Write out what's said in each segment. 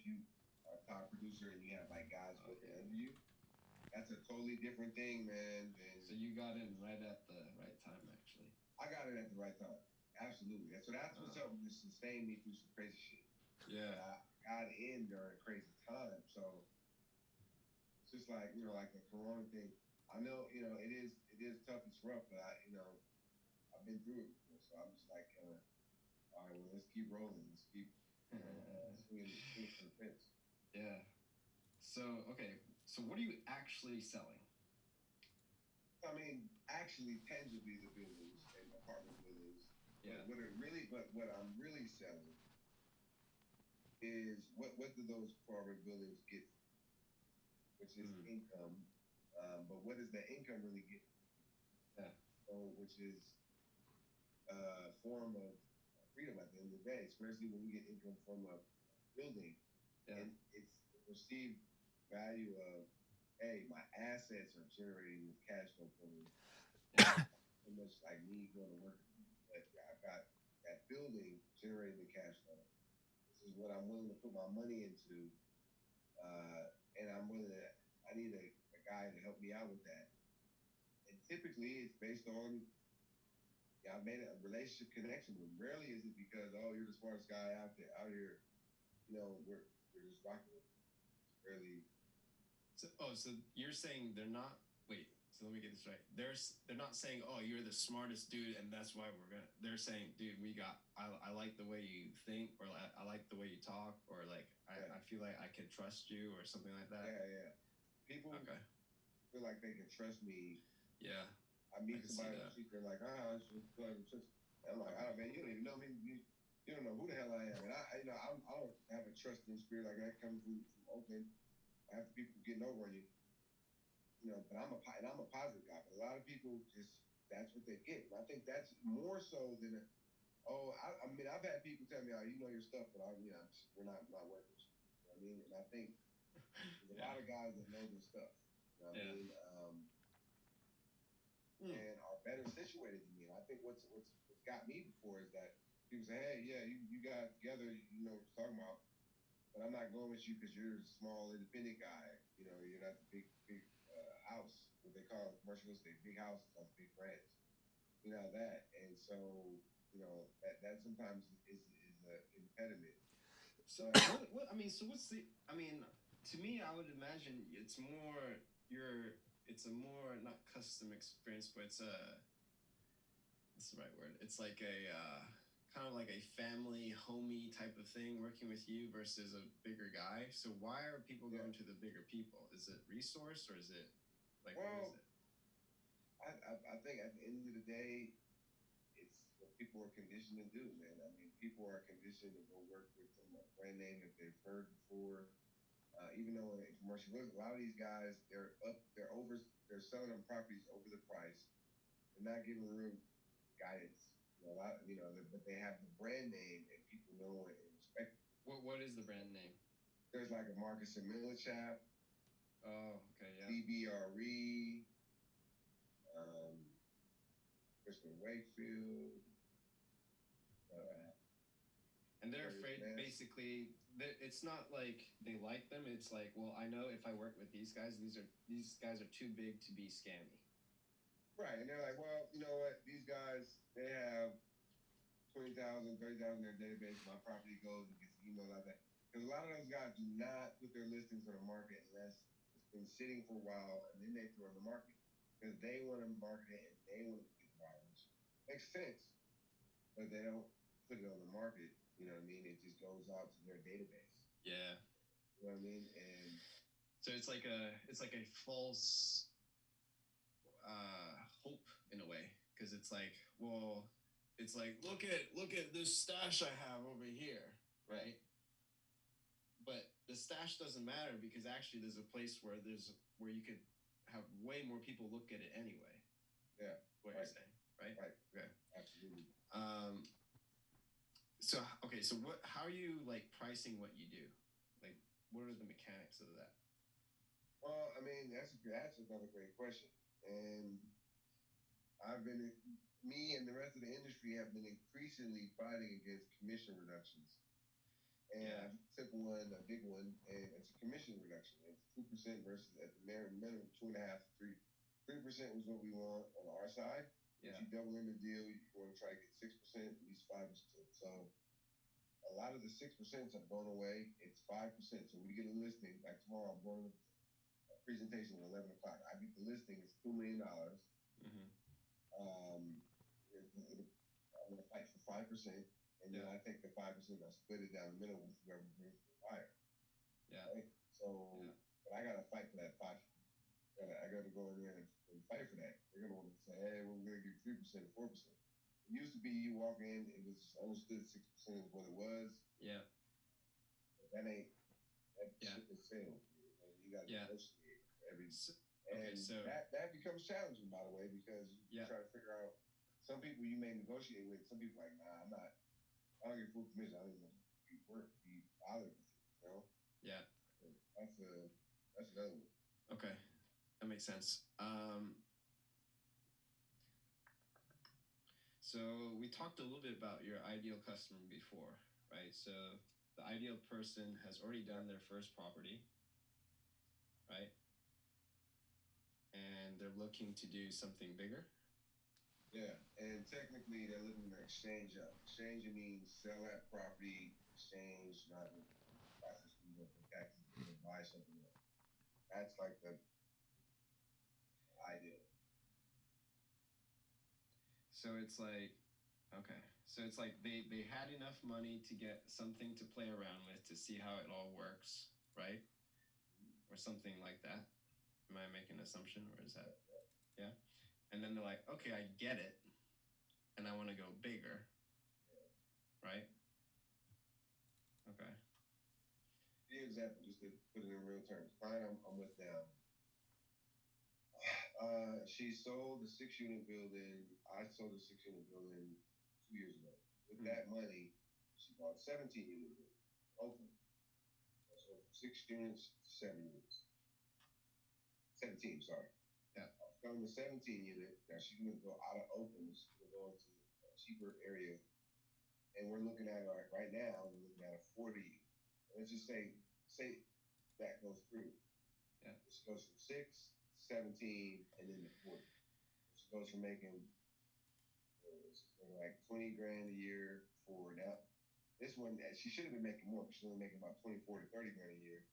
you are a top producer and you have like guys Oh working yeah. under you, that's a totally different thing, man. So Than you got in right at the right time, actually. I got it at the right time. Absolutely. That's what's Uh, helped me sustain me through some crazy shit. yeah. But I got in during a crazy time, so it's just like like the Corona thing. I know it is tough. It's rough, but I've been through it before, so I'm just like, all right, well, let's keep rolling. Let's keep swinging for the fence. Yeah. So okay. So what are you actually selling? I mean, actually, tangibly, the buildings and apartment buildings. Yeah. But what I'm really selling is what do those apartment buildings get, which is Mm. income. But what does the income really get? Yeah. So, which is a form of freedom at the end of the day, especially when you get income from a building, Yeah. and it's the perceived value of, hey, my assets are generating this cash flow for me. Yeah. So much like me going to work, but I've got that building generating the cash flow. This is what I'm willing to put my money into, uh, and I need a guy to help me out with that. And typically, it's based on, yeah, I made a relationship connection with him. Rarely is it because, oh, you're the smartest guy out here. We're just rocking with him. It's rarely. So you're saying they're not. Wait. So let me get this right. They're not saying, oh, you're the smartest dude, and that's why we're gonna. They're saying, dude, I like the way you think, or I like the way you talk, or like Yeah, I feel like I can trust you, or something like that. yeah. People Okay. feel like they can trust me. Yeah. I I meet can see somebody on the that. street, they're like, I just feel like trust. And I'm like, oh man, you don't even know me. You don't know who the hell I am. And I don't have a trusting spirit like that coming from Oakland. After people getting over on you, but I'm a positive guy. But a lot of people just that's what they get. And I think that's more so than I mean, I've had people tell me, oh, you know your stuff, but we're not workers. You know what I mean? And I think there's a Yeah. lot of guys that know their stuff. You know what I Yeah. mean? Mm. And are better situated than me. And I think what's got me before is that people say, hey, yeah, you got it together, you know what you're talking about, but I'm not going with you because you're a small independent guy. You're not the big house, what they call commercial real estate, big houses on big brands. That, and so that sometimes is an impediment. So But what I mean, so what's the I mean, to me I would imagine it's more your it's a more not custom experience, but what's the right word? It's like a kind of like a family homey type of thing working with you versus a bigger guy. So why are people yeah, going to the bigger people? Is it resource or is it like what is well, it? I think at the end of the day, it's what people are conditioned to do, man. I mean, people are conditioned to go work with some brand name that they've heard before. Even though in commercial, a lot of these guys, they're selling them properties over the price. They're not giving real guidance. But they have the brand name and people know it and respect it. What is the brand name? There's like a Marcus and Millichap, Oh, okay, yeah. CBRE, um, Crispin Wakefield, Okay. uh, And they're Curtis afraid Ness. basically that it's not like they like them, it's like, well, I know if I work with these guys are too big to be scammy. Right. And they're like, well, you know what? These guys, they have 20,000, 30,000 in their database. My property goes and gets emailed like that. Because a lot of those guys do not put their listings on the market unless it's been sitting for a while and then they throw it on the market. Because they want to market it and they want to get buyers. Makes sense. But they don't put it on the market. You know what I mean? It just goes out to their database. Yeah. You know what I mean? And So it's like a false hope in a way because it's like, well, it's like look at this stash I have over here, right? But the stash doesn't matter because actually there's a place where you could have way more people look at it anyway. yeah, What right, you're saying, right? right, Okay. absolutely. Um, so okay, so what? How are you like pricing what you do? Like, what are the mechanics of that? Well, I mean, that's another great question. And I've been, me and the rest of the industry have been increasingly fighting against commission reductions. And Yeah. I took one, a big one, and it's a commission reduction. It's 2% versus at the minimum 2.5, 3% was what we want on our side. If Yeah. you double in the deal, you want to try to get 6%, at least 5%. So a lot of the 6% have gone away. It's 5%. So we get a listing. Like tomorrow, I'm going to a presentation at 11 o'clock. I get the listing. It's $2 million. Mm-hmm. Um, I'm gonna fight for 5%, and then Yeah. I take the 5%. I split it down the middle with whoever brings the buyer. Yeah. Right? So, Yeah. but I gotta fight for that 5. I gotta go in there and fight for that. They're gonna want to say, hey, well, we're gonna give 3% or 4%. It used to be you walk in, it was understood 6% is what it was. Yeah. But that ain't that Yeah. ship is sailed. You gotta Yeah. negotiate every. So, okay. And So that becomes challenging, by the way, because you yeah. try to figure out some people you may negotiate with. Some people like, nah, I'm not. I don't get full commission. I don't even be bothered with it. You know. Yeah. That's another one. Okay, that makes sense. So we talked a little bit about your ideal customer before, right? So the ideal person has already done their first property, right? And they're looking to do something bigger. Yeah, and technically they're looking to exchange up. Exchange means sell that property, exchange, not process taxes, buy something else. That's like the ideal. So it's like, okay, so it's like they had enough money to get something to play around with to see how it all works, right? Or something like that. Am I making an assumption, or is that yeah? And then they're like, okay, I get it, and I want to go bigger, right? Okay. The example, just to put it in real terms. Client I'm with now. She sold the 6 unit building. I sold the 6 unit building 2 years ago. With that money, she bought 17 unit building, Oakland. So from 6 units to 7 units. 17, sorry. Yeah. I was selling the 17 unit. Now she's gonna go out of Oakland. She's gonna go into a cheaper area. And we're looking at right now, we're looking at a 40. Let's just say that goes through. Yeah. She goes from 6, 17, and then to 40. She goes from making like 20 grand a year for now. This one, she should have been making more, but she's only making about 24 to 30 grand a year.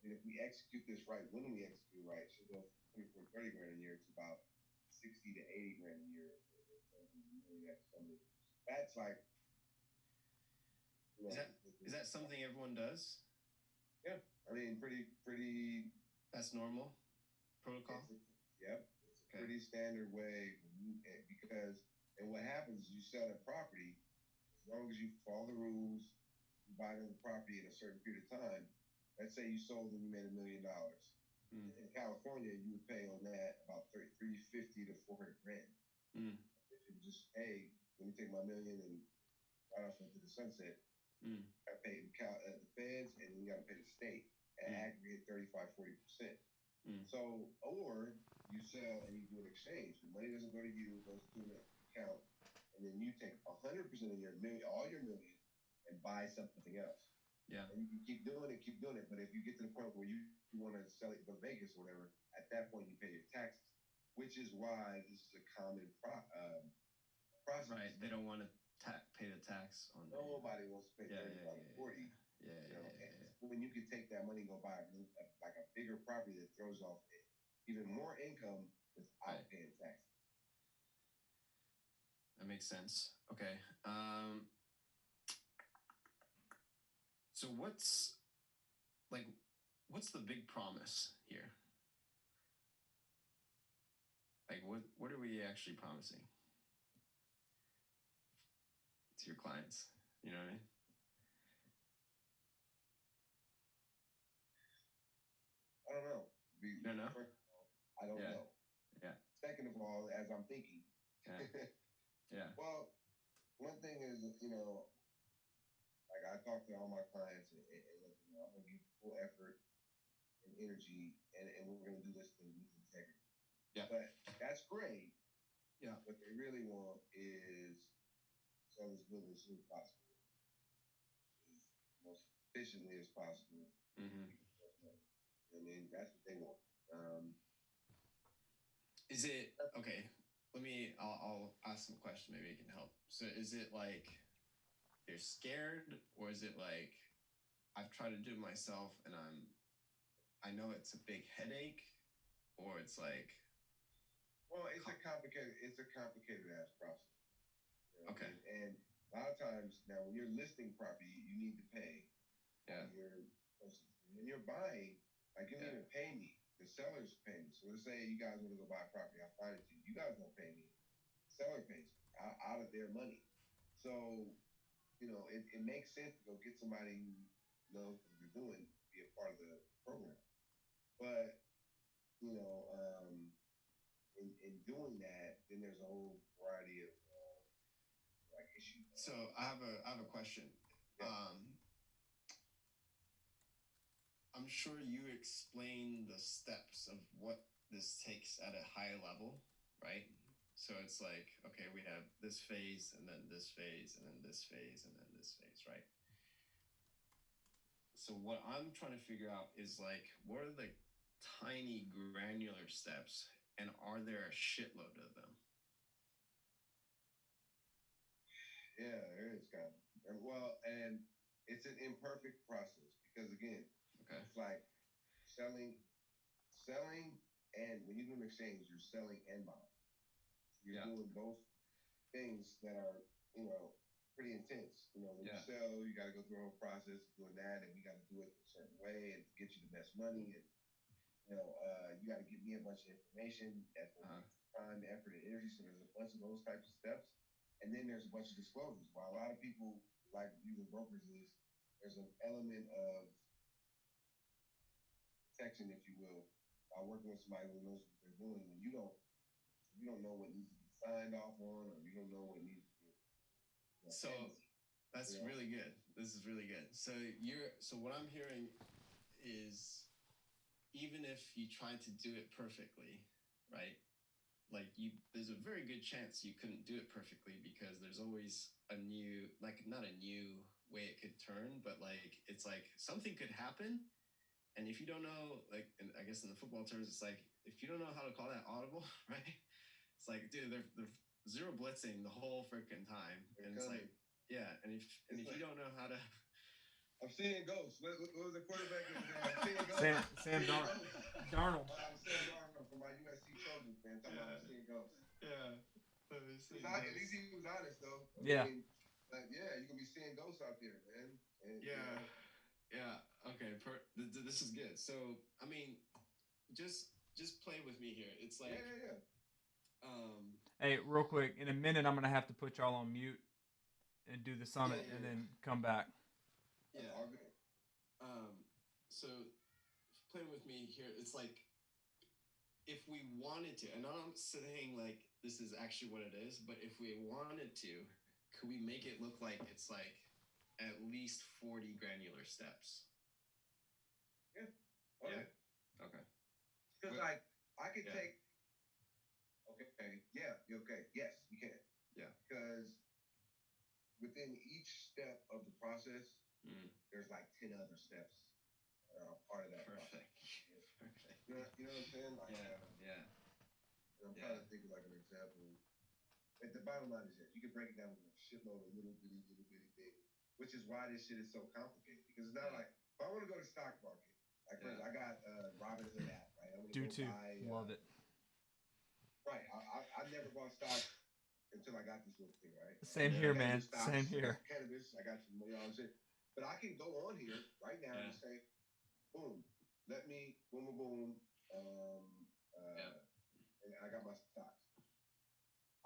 And if we execute this right, when we execute right, she'll go from 24 to 30 grand a year to about 60 to 80 grand a year. That's like, you know, is that something everyone does? Yeah, I mean, pretty. That's normal protocol. Yep, it's a pretty standard way because, and what happens is you sell that property, as long as you follow the rules, you buy the property in a certain period of time. Let's say you sold and you made $1 million. In California, you would pay on that about $350 to $400 grand. If you just, hey, let me take my $1 million and ride off into the sunset. I pay the feds, and then you got to pay the state and aggregate 35-40%. So, or you sell and you do an exchange. The money doesn't go to you; it goes to an account, and then you take 100% of your million, all your million, and buy something else. Yeah. And you can keep doing it. But if you get to the point where you want to sell it, go to Vegas or whatever, at that point you pay your taxes, which is why this is a common process. Right. They don't want to pay the tax on. Nobody wants to pay 35 or 40. When you can take that money and go buy like a bigger property that throws off even more income without paying taxes. That makes sense. Okay. So what's the big promise here? Like what are we actually promising to your clients? You know what I mean? I don't know. You don't know? I don't know. Yeah. Second of all, as I'm thinking. Yeah. Well, one thing is, like I talk to all my clients and I'm going to give full effort and energy and we're going to do this thing with integrity. Yeah. But that's great. Yeah. What they really want is sell this building as soon as possible. Is most efficiently as possible. Mm-hmm. I mean, that's what they want. Is it okay? I'll ask some question. Maybe it can help. So is it like they're scared, or is it like I've tried to do it myself and I know it's a big headache, or it's like well, it's a complicated ass process. You know okay, and a lot of times now, when you're listing property, you need to pay yeah, your when you're buying, like you don't yeah, even pay me. The sellers pay me. So let's say you guys want to go buy a property, I find it to you. You guys don't pay me. The seller pays me out of their money. So it makes sense to go get somebody who knows what they're doing to be a part of the program. But you know, in doing that, then there's a whole variety of like issues. So I have a question. Yeah. I'm sure you explain the steps of what this takes at a high level, right? So it's like, okay, we have this phase and then this phase and then this phase and then this phase, right? So what I'm trying to figure out is like, what are the tiny granular steps and are there a shitload of them? Yeah, there is kind of. And it's an imperfect process because again, Okay. it's like selling, and when you do an exchange, you're selling and buying. You're doing both things that are, pretty intense. When you sell, you got to go through a whole process of doing that, and we got to do it a certain way and to get you the best money. And you got to give me a bunch of information. That's time, effort, and energy. So there's a bunch of those types of steps, and then there's a bunch of disclosures. While a lot of people like using brokers is there's an element of protection, if you will, by working with somebody who knows what they're doing. When you don't know what needs to be signed off on, or you don't know what needs to be. So that's really good. This is really good. So what I'm hearing is even if you tried to do it perfectly, right? Like there's a very good chance you couldn't do it perfectly because there's always a new, like not a new way it could turn, but like it's like something could happen, and if you don't know, like, and I guess in the football terms, it's like if you don't know how to call that audible, right? It's like, dude, they're zero blitzing the whole freaking time, and it's like, yeah, and if you don't know how to. I'm seeing ghosts. What was the quarterback? I'm seeing ghosts. Sam Darnold. I'm Sam Darnold from my USC Trojans, man. Talking about I'm seeing ghosts. Yeah. At least he was honest, though. Yeah. Yeah, you're going to be seeing ghosts out there, man. And, yeah. Yeah. Okay. This is good. So, I mean, just play with me here. It's like. Yeah. Hey, real quick. In a minute, I'm going to have to put y'all on mute and do the summit and then come back. Yeah. All good. So play with me here. It's like if we wanted to, and I'm not saying like this is actually what it is, but if we wanted to, could we make it look like it's like at least 40 granular steps? Yeah. Okay. Yeah. Okay. Because like I could take. Okay. Yeah. Okay. Yes, you can. Yeah. Because within each step of the process, there's like 10 other steps that are part of that. Perfect. Perfect. You know what I'm saying? Like, yeah. I'm trying to think of like an example. But the bottom line is that you can break it down with a shitload of little bitty things, which is why this shit is so complicated. Because it's not like if I want to go to the stock market, like for instance, I got Robinhood app, right? I'm gonna Do go too. buy, Love it. Right. I never bought stocks until I got this little thing, right? Same here, man. Same here. I got cannabis. I got some, shit. But I can go on here right now and say, boom, let me, boom, boom, and I got my stocks.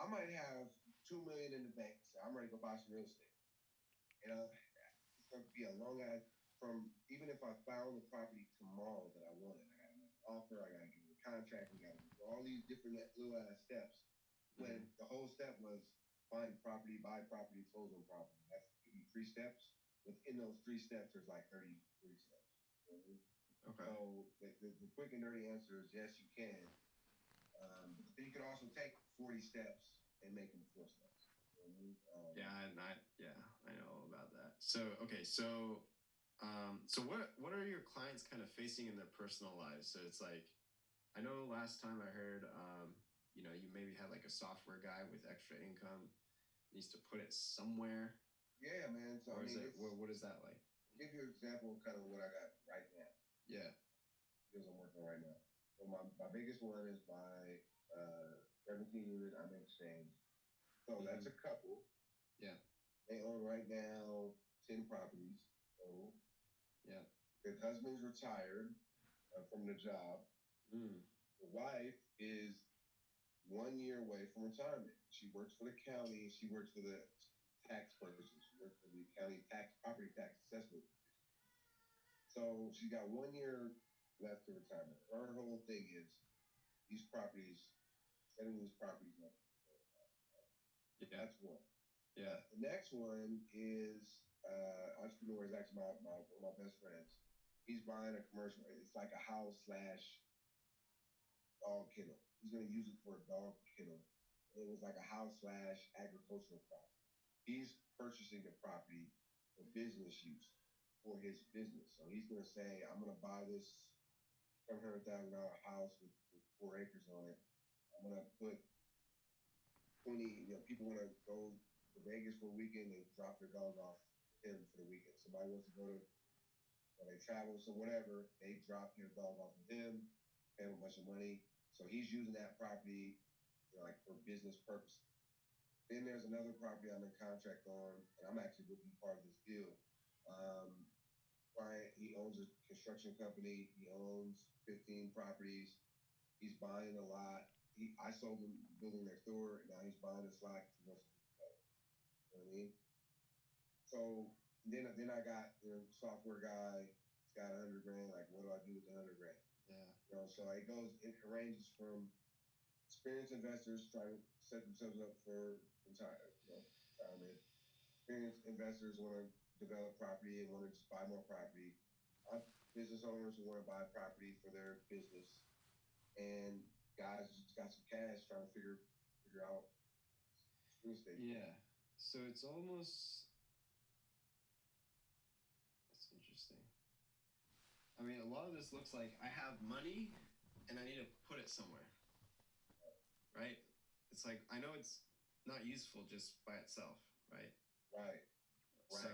I might have $2 million in the bank. So I'm ready to go buy some real estate. It's going to be a long ass from even if I found the property tomorrow that I wanted. I got to make an offer. I got to get a contract. We got to do all these different little ass steps. When the whole step was find property, buy property, close on property. That's 3 steps. Within those 3 steps, there's like 33 steps. Okay. So the quick and dirty answer is yes, you can. But you can also take 40 steps and make them 4 steps. I know about that. So okay, so So what are your clients kind of facing in their personal lives? So it's like, I know last time I heard, you know, you maybe had like a software guy with extra income, needs to put it somewhere. Yeah, man. So Or I is mean, it, what is that like? give you an example of kind of what I got right now. Yeah. Because I'm working right now. So my biggest one is my 17 unit I'm exchange. So that's a couple. Yeah. They own right now 10 properties total. Yeah. The husband's retired from the job. The wife is 1 year away from retirement. She works for the county. She works for the tax person. She works for the county property tax assessment. So she's got 1 year left to retirement. Her whole thing is these properties, setting these properties up. Yeah. That's one. Yeah. The next one is entrepreneur is actually one of my best friends. He's buying a commercial. It's like a house slash dog kennel. He's going to use it for a dog kennel. It was like a house slash agricultural property. He's purchasing the property for business use for his business. So he's going to say, I'm going to buy this $700,000 house with 4 acres on it. I'm going to put 20, people want to go to Vegas for a weekend, they drop their dog off him for the weekend. Somebody wants to go to, they travel, so whatever, they drop their dog off with him, pay him a bunch of money. So he's using that property, like for business purposes. Then there's another property I'm in contract on, and I'm actually going to be part of this deal. Brian, he owns a construction company. He owns 15 properties. He's buying a lot. I sold him building next door, and now he's buying this lot because he wants to do better. You know what I mean? So then I got software guy. He's got 100 grand. Like, what do I do with the 100 grand? Yeah. So it ranges from experienced investors trying to set themselves up for retirement. Experienced investors want to develop property and want to just buy more property. Business owners who want to buy property for their business, and guys just got some cash trying to figure out real estate. Yeah. So it's almost, that's interesting. I mean, a lot of this looks like I have money and I need to put it somewhere. Right? It's like, I know it's not useful just by itself, right? Right. So,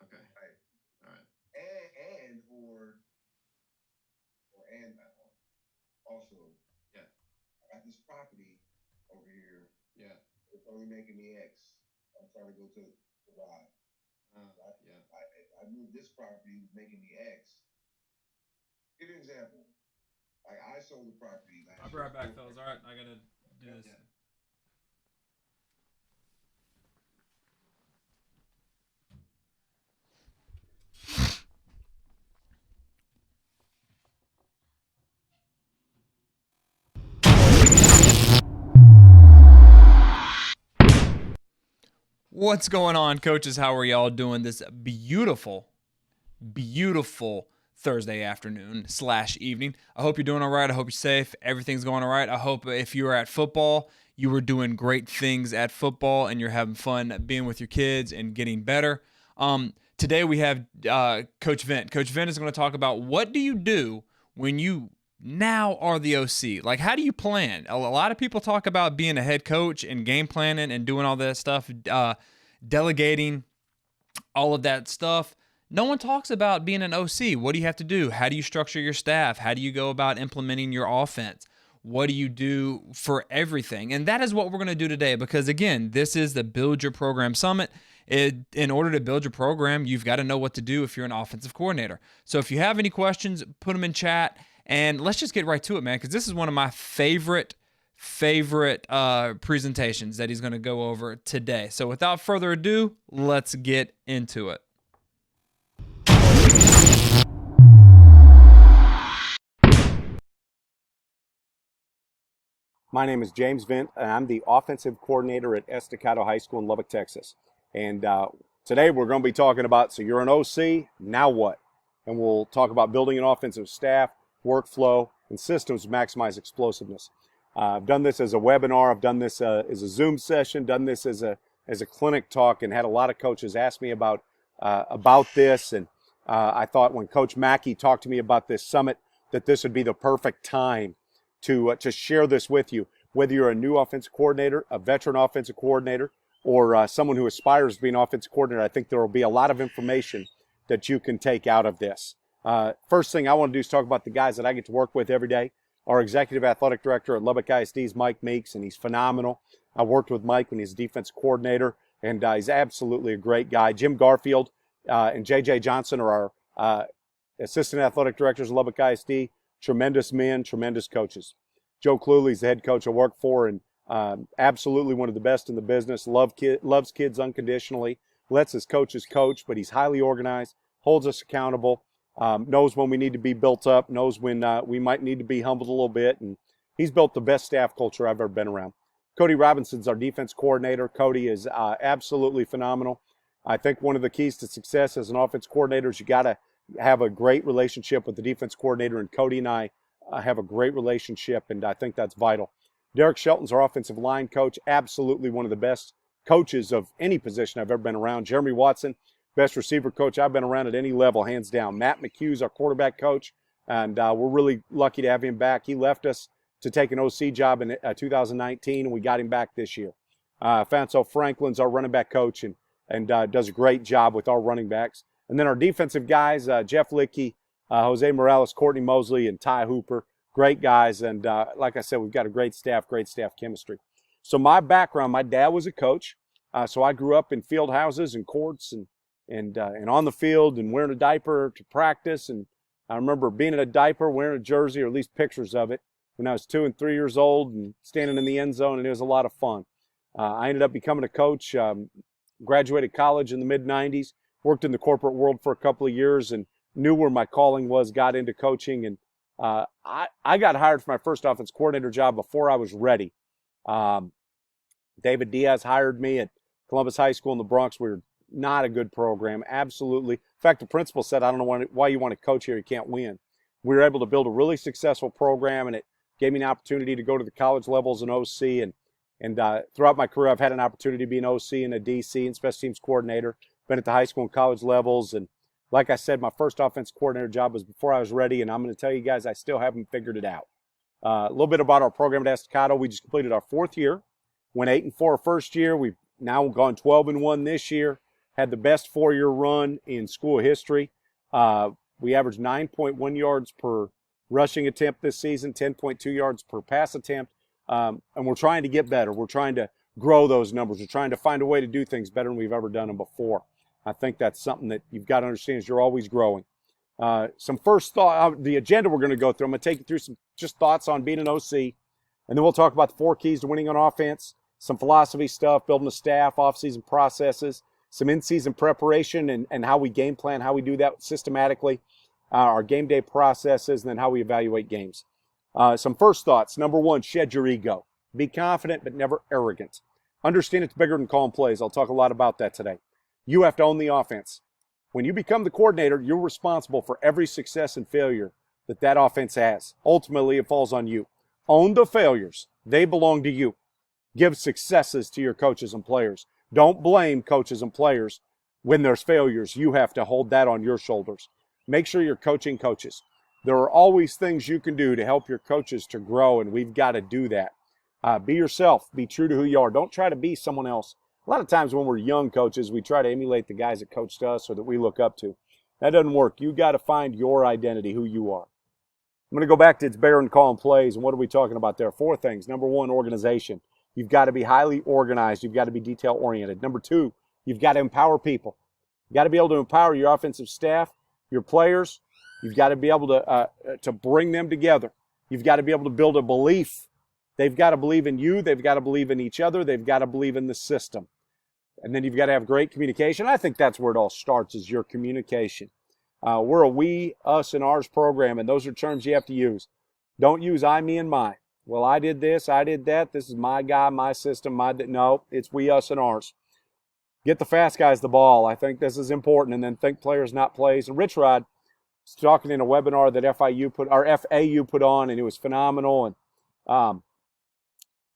okay. Right. All right. And also, yeah, I got this property over here. Yeah. It's only making me X. I'm trying to go to Y. I moved this property, it's making me X. Give you an example. I sold the property last year. I'll be right back, fellas. All right, I gotta do this. Yeah. What's going on, coaches? How are y'all doing this beautiful, beautiful Thursday afternoon / evening? I hope you're doing all right. I hope you're safe. Everything's going all right. I hope if you were at football, you were doing great things at football and you're having fun being with your kids and getting better. Today we have Coach Vint. Coach Vint is going to talk about what do you do when you now are the OC. Like, how do you plan? A lot of people talk about being a head coach and game planning and doing all that stuff, delegating, all of that stuff. No one talks about being an OC. What do you have to do? How do you structure your staff? How do you go about implementing your offense? What do you do for everything? And that is what we're going to do today because, again, this is the Build Your Program Summit. In order to build your program, you've got to know what to do if you're an offensive coordinator. So if you have any questions, put them in chat. And let's just get right to it, man, because this is one of my favorite presentations that he's going to go over today. So without further ado, let's get into it. My name is James Vint, and I'm the offensive coordinator at Estacado High School in Lubbock, Texas. And today we're going to be talking about, so you're an OC, now what? And we'll talk about building an offensive staff, workflow, and systems to maximize explosiveness. I've done this as a webinar. I've done this as a Zoom session, done this as a clinic talk, and had a lot of coaches ask me about this. And I thought when Coach Mackey talked to me about this summit that this would be the perfect time to share this with you. Whether you're a new offensive coordinator, a veteran offensive coordinator, or someone who aspires to be an offensive coordinator, I think there will be a lot of information that you can take out of this. First thing I want to do is talk about the guys that I get to work with every day. Our executive athletic director at Lubbock ISD is Mike Meeks, and he's phenomenal. I worked with Mike when he's defensive coordinator, and he's absolutely a great guy. Jim Garfield and J.J. Johnson are our assistant athletic directors at Lubbock ISD. Tremendous men, tremendous coaches. Joe Cluley's the head coach I work for, and absolutely one of the best in the business. Loves kids unconditionally, lets his coaches coach, but he's highly organized, holds us accountable, knows when we need to be built up, knows when we might need to be humbled a little bit, and he's built the best staff culture I've ever been around. Cody Robinson's our defense coordinator. Cody is absolutely phenomenal. I think one of the keys to success as an offense coordinator is you got to have a great relationship with the defense coordinator, and Cody and I have a great relationship, and I think that's vital. Derek Shelton's our offensive line coach, absolutely one of the best coaches of any position I've ever been around. Jeremy Watson, best receiver coach I've been around at any level, hands down. Matt McHugh's our quarterback coach, and we're really lucky to have him back. He left us to take an OC job in 2019, and we got him back this year. Fanso Franklin's our running back coach, and does a great job with our running backs. And then our defensive guys, Jeff Lickey, Jose Morales, Courtney Mosley, and Ty Hooper, great guys. And like I said, we've got a great staff chemistry. So my background, my dad was a coach. So I grew up in field houses and courts and on the field and wearing a diaper to practice. And I remember being in a diaper, wearing a jersey, or at least pictures of it, when I was 2 and 3 years old and standing in the end zone, and it was a lot of fun. I ended up becoming a coach, graduated college in the mid-'90s, worked in the corporate world for a couple of years, and knew where my calling was, got into coaching, and I got hired for my first offense coordinator job before I was ready. David Diaz hired me at Columbus High School in the Bronx. We were not a good program, absolutely. In fact, the principal said, I don't know why you want to coach here, you can't win. We were able to build a really successful program, and it gave me an opportunity to go to the college levels in OC, and throughout my career, I've had an opportunity to be an OC and a DC and special teams coordinator, been at the high school and college levels, and like I said, my first offensive coordinator job was before I was ready, and I'm going to tell you guys I still haven't figured it out. A little bit about our program at Estacado. We just completed our 4th year, went 8-4 our first year. We've now gone 12-1 this year, had the best 4-year run in school history. We averaged 9.1 yards per rushing attempt this season, 10.2 yards per pass attempt, and we're trying to get better. We're trying to grow those numbers. We're trying to find a way to do things better than we've ever done them before. I think that's something that you've got to understand is you're always growing. Some first thought, the agenda we're going to go through, I'm going to take you through some just thoughts on being an OC, and then we'll talk about the 4 keys to winning on offense, some philosophy stuff, building a staff, off-season processes, some in-season preparation and how we game plan, how we do that systematically, our game day processes, and then how we evaluate games. Some first thoughts. Number 1, shed your ego. Be confident but never arrogant. Understand it's bigger than calling plays. I'll talk a lot about that today. You have to own the offense. When you become the coordinator, you're responsible for every success and failure that offense has. Ultimately, it falls on you. Own the failures. They belong to you. Give successes to your coaches and players. Don't blame coaches and players when there's failures. You have to hold that on your shoulders. Make sure you're coaching coaches. There are always things you can do to help your coaches to grow, and we've got to do that. Be yourself. Be true to who you are. Don't try to be someone else. A lot of times when we're young coaches, we try to emulate the guys that coached us or that we look up to. That doesn't work. You got to find your identity, who you are. I'm going to go back to it's bigger than calling plays, and what are we talking about there? 4 things. Number 1, organization. You've got to be highly organized. You've got to be detail-oriented. Number 2, you've got to empower people. You've got to be able to empower your offensive staff, your players. You've got to be able to bring them together. You've got to be able to build a belief. They've got to believe in you. They've got to believe in each other. They've got to believe in the system. And then you've got to have great communication. I think that's where it all starts, is your communication. We're a we, us, and ours program, and those are terms you have to use. Don't use I, me, and my. Well, I did this, I did that. This is my guy, my system, no, it's we, us, and ours. Get the fast guys the ball. I think this is important. And then think players, not plays. And Rich Rod was talking in a webinar that FAU put on, and it was phenomenal. And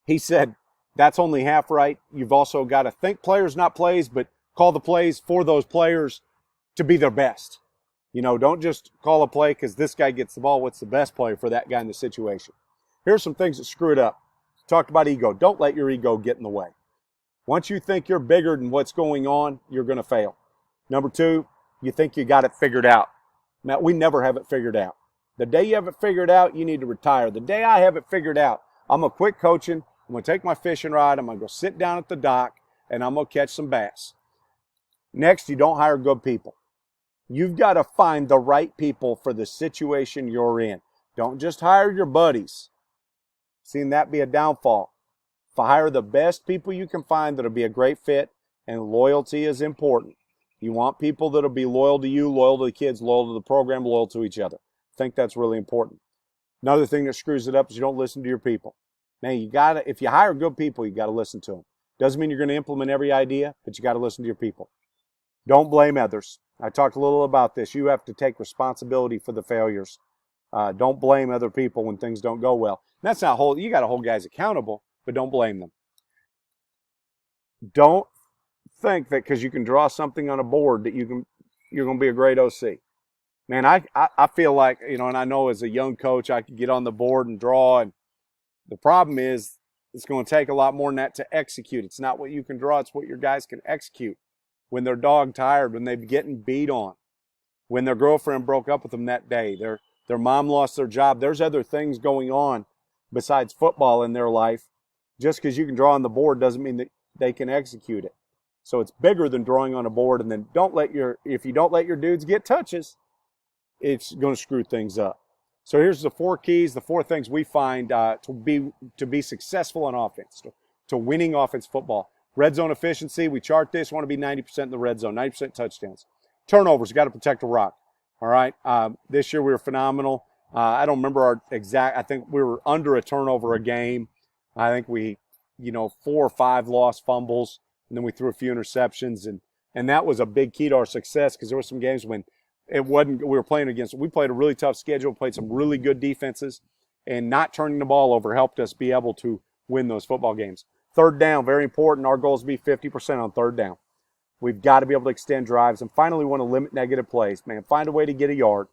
he said, that's only half right. You've also got to think players, not plays, but call the plays for those players to be their best. Don't just call a play because this guy gets the ball. What's the best play for that guy in the situation? Here's some things that screw it up. Talked about ego. Don't let your ego get in the way. Once you think you're bigger than what's going on, you're going to fail. Number 2, you think you got it figured out. Matt, we never have it figured out. The day you have it figured out, you need to retire. The day I have it figured out, I'm going to quit coaching. I'm going to take my fishing rod. I'm going to go sit down at the dock, and I'm going to catch some bass. Next, you don't hire good people. You've got to find the right people for the situation you're in. Don't just hire your buddies. Seen that be a downfall. Hire the best people you can find that'll be a great fit, and loyalty is important. You want people that'll be loyal to you, loyal to the kids, loyal to the program, loyal to each other. I think that's really important. Another thing that screws it up is you don't listen to your people. Man, if you hire good people, you got to listen to them. Doesn't mean you're going to implement every idea, but you got to listen to your people. Don't blame others. I talked a little about this. You have to take responsibility for the failures. Don't blame other people when things don't go well. That's not you got to hold guys accountable, but don't blame them. Don't think that because you can draw something on a board that you're going to be a great OC. Man, I feel like, and I know as a young coach, I could get on the board and draw, and the problem is it's going to take a lot more than that to execute. It's not what you can draw, it's what your guys can execute. When they're dog tired, when they're getting beat on, when their girlfriend broke up with them that day, their mom lost their job. There's other things going on besides football in their life. Just because you can draw on the board doesn't mean that they can execute it. So it's bigger than drawing on a board. And then if you don't let your dudes get touches, it's going to screw things up. So here's the 4 keys, the 4 things we find to be successful on offense, to winning offense football. Red zone efficiency, we chart this. We want to be 90% in the red zone, 90% touchdowns. Turnovers, you got to protect the rock. All right. This year we were phenomenal. I don't remember I think we were under a turnover a game. I think we, 4 or 5 lost fumbles, and then we threw a few interceptions, and that was a big key to our success because there were some games when we played a really tough schedule, played some really good defenses, and not turning the ball over helped us be able to win those football games. Third down, very important. Our goal is to be 50% on third down. We've got to be able to extend drives. And finally, we want to limit negative plays. Man, find a way to get a yard.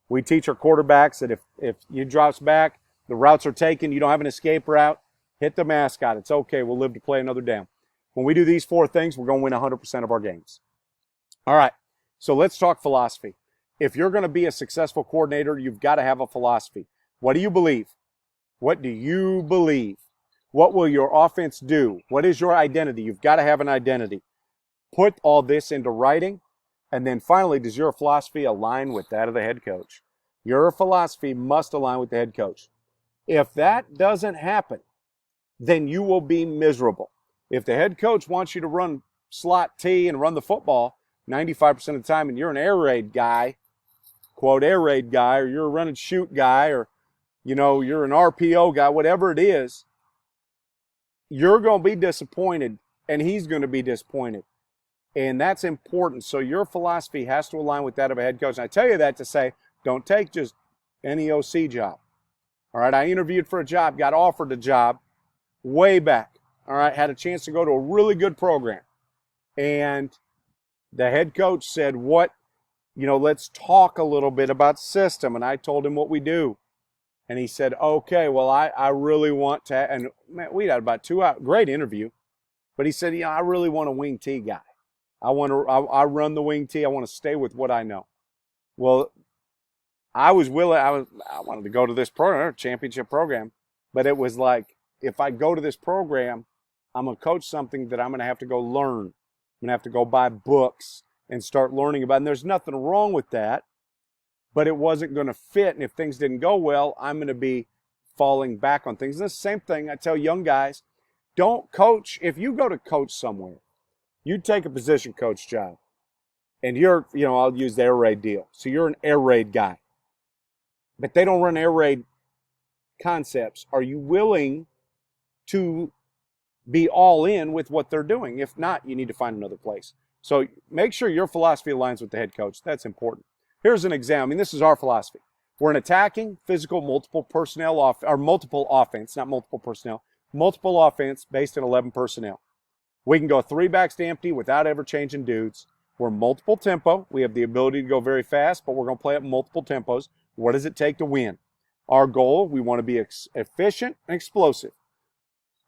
We teach our quarterbacks that if you drops back, the routes are taken, you don't have an escape route, hit the mascot. It's okay. We'll live to play another down. When we do these 4 things, we're going to win 100% of our games. All right, so let's talk philosophy. If you're going to be a successful coordinator, you've got to have a philosophy. What do you believe? What do you believe? What will your offense do? What is your identity? You've got to have an identity. Put all this into writing. And then finally, does your philosophy align with that of the head coach? Your philosophy must align with the head coach. If that doesn't happen, then you will be miserable. If the head coach wants you to run slot T and run the football 95% of the time and you're an air raid guy, quote air raid guy, or you're a run and shoot guy, or you're an RPO guy, whatever it is, you're going to be disappointed and he's going to be disappointed. And that's important. So your philosophy has to align with that of a head coach. And I tell you that to say, don't take just any OC job. All right, I interviewed for a job, got offered a job way back. All right, had a chance to go to a really good program. And the head coach said, let's talk a little bit about system. And I told him what we do. And he said, okay, well, I really want to, and man, we had about 2 hours, great interview. But he said, I really want a wing T guy. I run the wing T. I want to stay with what I know. Well, I was willing. I wanted to go to this program, championship program, but it was like, if I go to this program, I'm going to coach something that I'm going to have to go learn. I'm going to have to go buy books and start learning about it. And there's nothing wrong with that, but it wasn't going to fit. And if things didn't go well, I'm going to be falling back on things. And it's the same thing I tell young guys, don't coach. If you go to coach somewhere, you take a position coach job, and you're, I'll use the air raid deal. So you're an air raid guy, but they don't run air raid concepts. Are you willing to be all in with what they're doing? If not, you need to find another place. So make sure your philosophy aligns with the head coach. That's important. Here's an example. This is our philosophy. We're an attacking, physical, multiple offense, not multiple personnel, multiple offense based on 11 personnel. We can go 3 backs to empty without ever changing dudes. We're multiple tempo. We have the ability to go very fast, but we're going to play at multiple tempos. What does it take to win? Our goal, we want to be efficient and explosive.